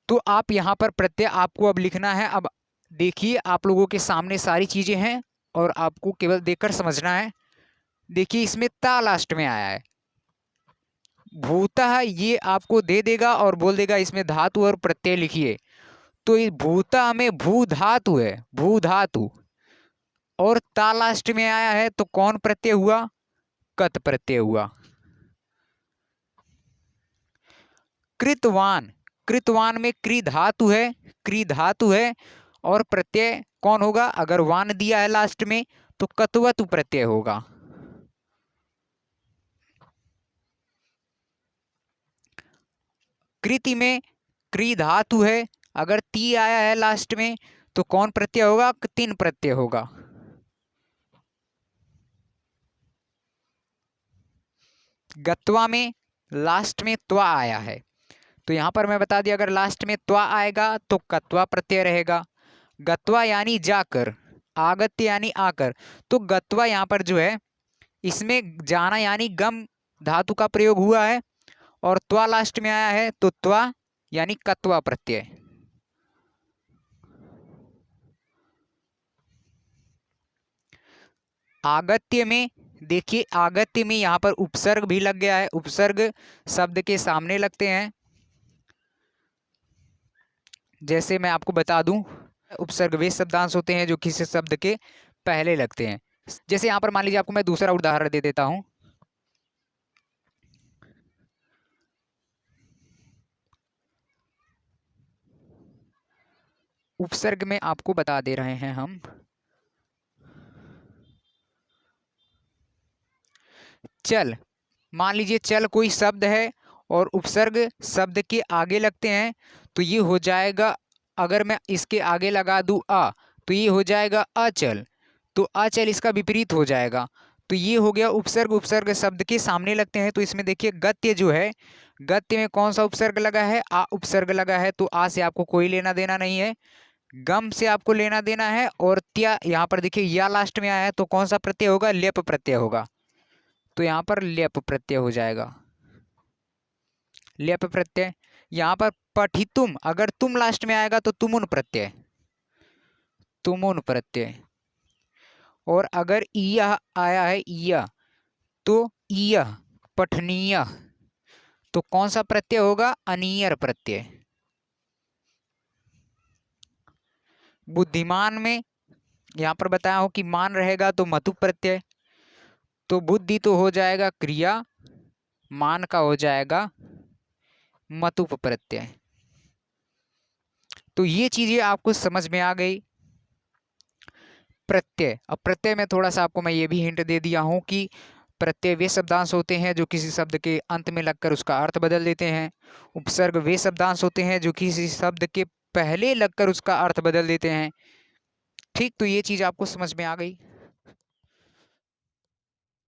तो आप यहाँ पर प्रत्यय आपको अब लिखना है। अब देखिए, आप लोगों के सामने सारी चीजें हैं और आपको केवल देखकर समझना है। देखिए, इसमें ता लास्ट में आया है, भूतः ये आपको दे देगा और बोल देगा इसमें धातु और प्रत्यय लिखिए। तो इस भूतः में भू धातु है, भू धातु, और ता लास्ट में आया है तो कौन प्रत्यय हुआ, कत प्रत्यय हुआ। कृतवान, कृतवान में क्री धातु है, क्री धातु है, और प्रत्यय कौन होगा, अगर वान दिया है लास्ट में तो कत्वतु प्रत्यय होगा। कृति में क्री धातु है, अगर ती आया है लास्ट में तो कौन प्रत्यय होगा, तीन प्रत्यय होगा। गत्वा में लास्ट में त्वा आया है, तो यहां पर मैं बता दिया, अगर लास्ट में त्वा आएगा तो कत्वा प्रत्यय रहेगा। गत्वा यानी जाकर, आगत्य यानी आकर, तो गत्वा यहां पर जो है इसमें जाना यानी गम धातु का प्रयोग हुआ है, और त्वा लास्ट में आया है तो त्वा यानी कत्वा प्रत्यय। आगत्य में देखिए आगत्य में यहाँ पर उपसर्ग भी लग गया है, उपसर्ग शब्द के सामने लगते हैं। जैसे मैं आपको बता दूं, उपसर्ग वे शब्दांश होते हैं जो किसी शब्द के पहले लगते हैं। जैसे यहाँ पर मान लीजिए, आपको मैं दूसरा उदाहरण दे देता हूं। उपसर्ग में आपको बता दे रहे हैं हम, चल। मान लीजिए चल कोई शब्द है और उपसर्ग शब्द के आगे लगते हैं, तो ये हो जाएगा, अगर मैं इसके आगे लगा दूं आ, तो ये हो जाएगा अचल। तो अचल इसका विपरीत हो जाएगा। तो ये हो गया उपसर्ग, उपसर्ग शब्द के सामने लगते हैं। तो इसमें देखिए गद्य जो है, गद्य में कौन सा उपसर्ग लगा है? आ उपसर्ग लगा है। तो आ से आपको कोई लेना देना नहीं है, गम से आपको लेना देना है। और त्या, यहाँ पर देखिए या लास्ट में आया है, तो कौन सा प्रत्यय होगा? लेप प्रत्यय होगा। तो यहाँ पर लेप प्रत्यय हो जाएगा, लेप प्रत्यय। यहाँ पर पठितुम, अगर तुम लास्ट में आएगा तो तुमुन प्रत्यय, तुमुन प्रत्यय। और अगर इया आया है, इया, तो इया पठनीय, तो कौन सा प्रत्यय होगा? अनियर प्रत्यय। बुद्धिमान में यहाँ पर बताया हो कि मान रहेगा तो मतु प्रत्यय, तो बुद्धि तो हो जाएगा क्रिया, मान का हो जाएगा मतुप प्रत्यय। तो ये चीजें आपको समझ में आ गई। प्रत्यय, अब प्रत्यय में थोड़ा सा आपको मैं ये भी हिंट दे दिया हूं कि प्रत्यय वे शब्दांश होते हैं जो किसी शब्द के अंत में लगकर उसका अर्थ बदल देते हैं। उपसर्ग वे शब्दांश होते हैं जो किसी शब्द के पहले लगकर उसका अर्थ बदल देते हैं। ठीक, तो ये चीज आपको समझ में आ गई।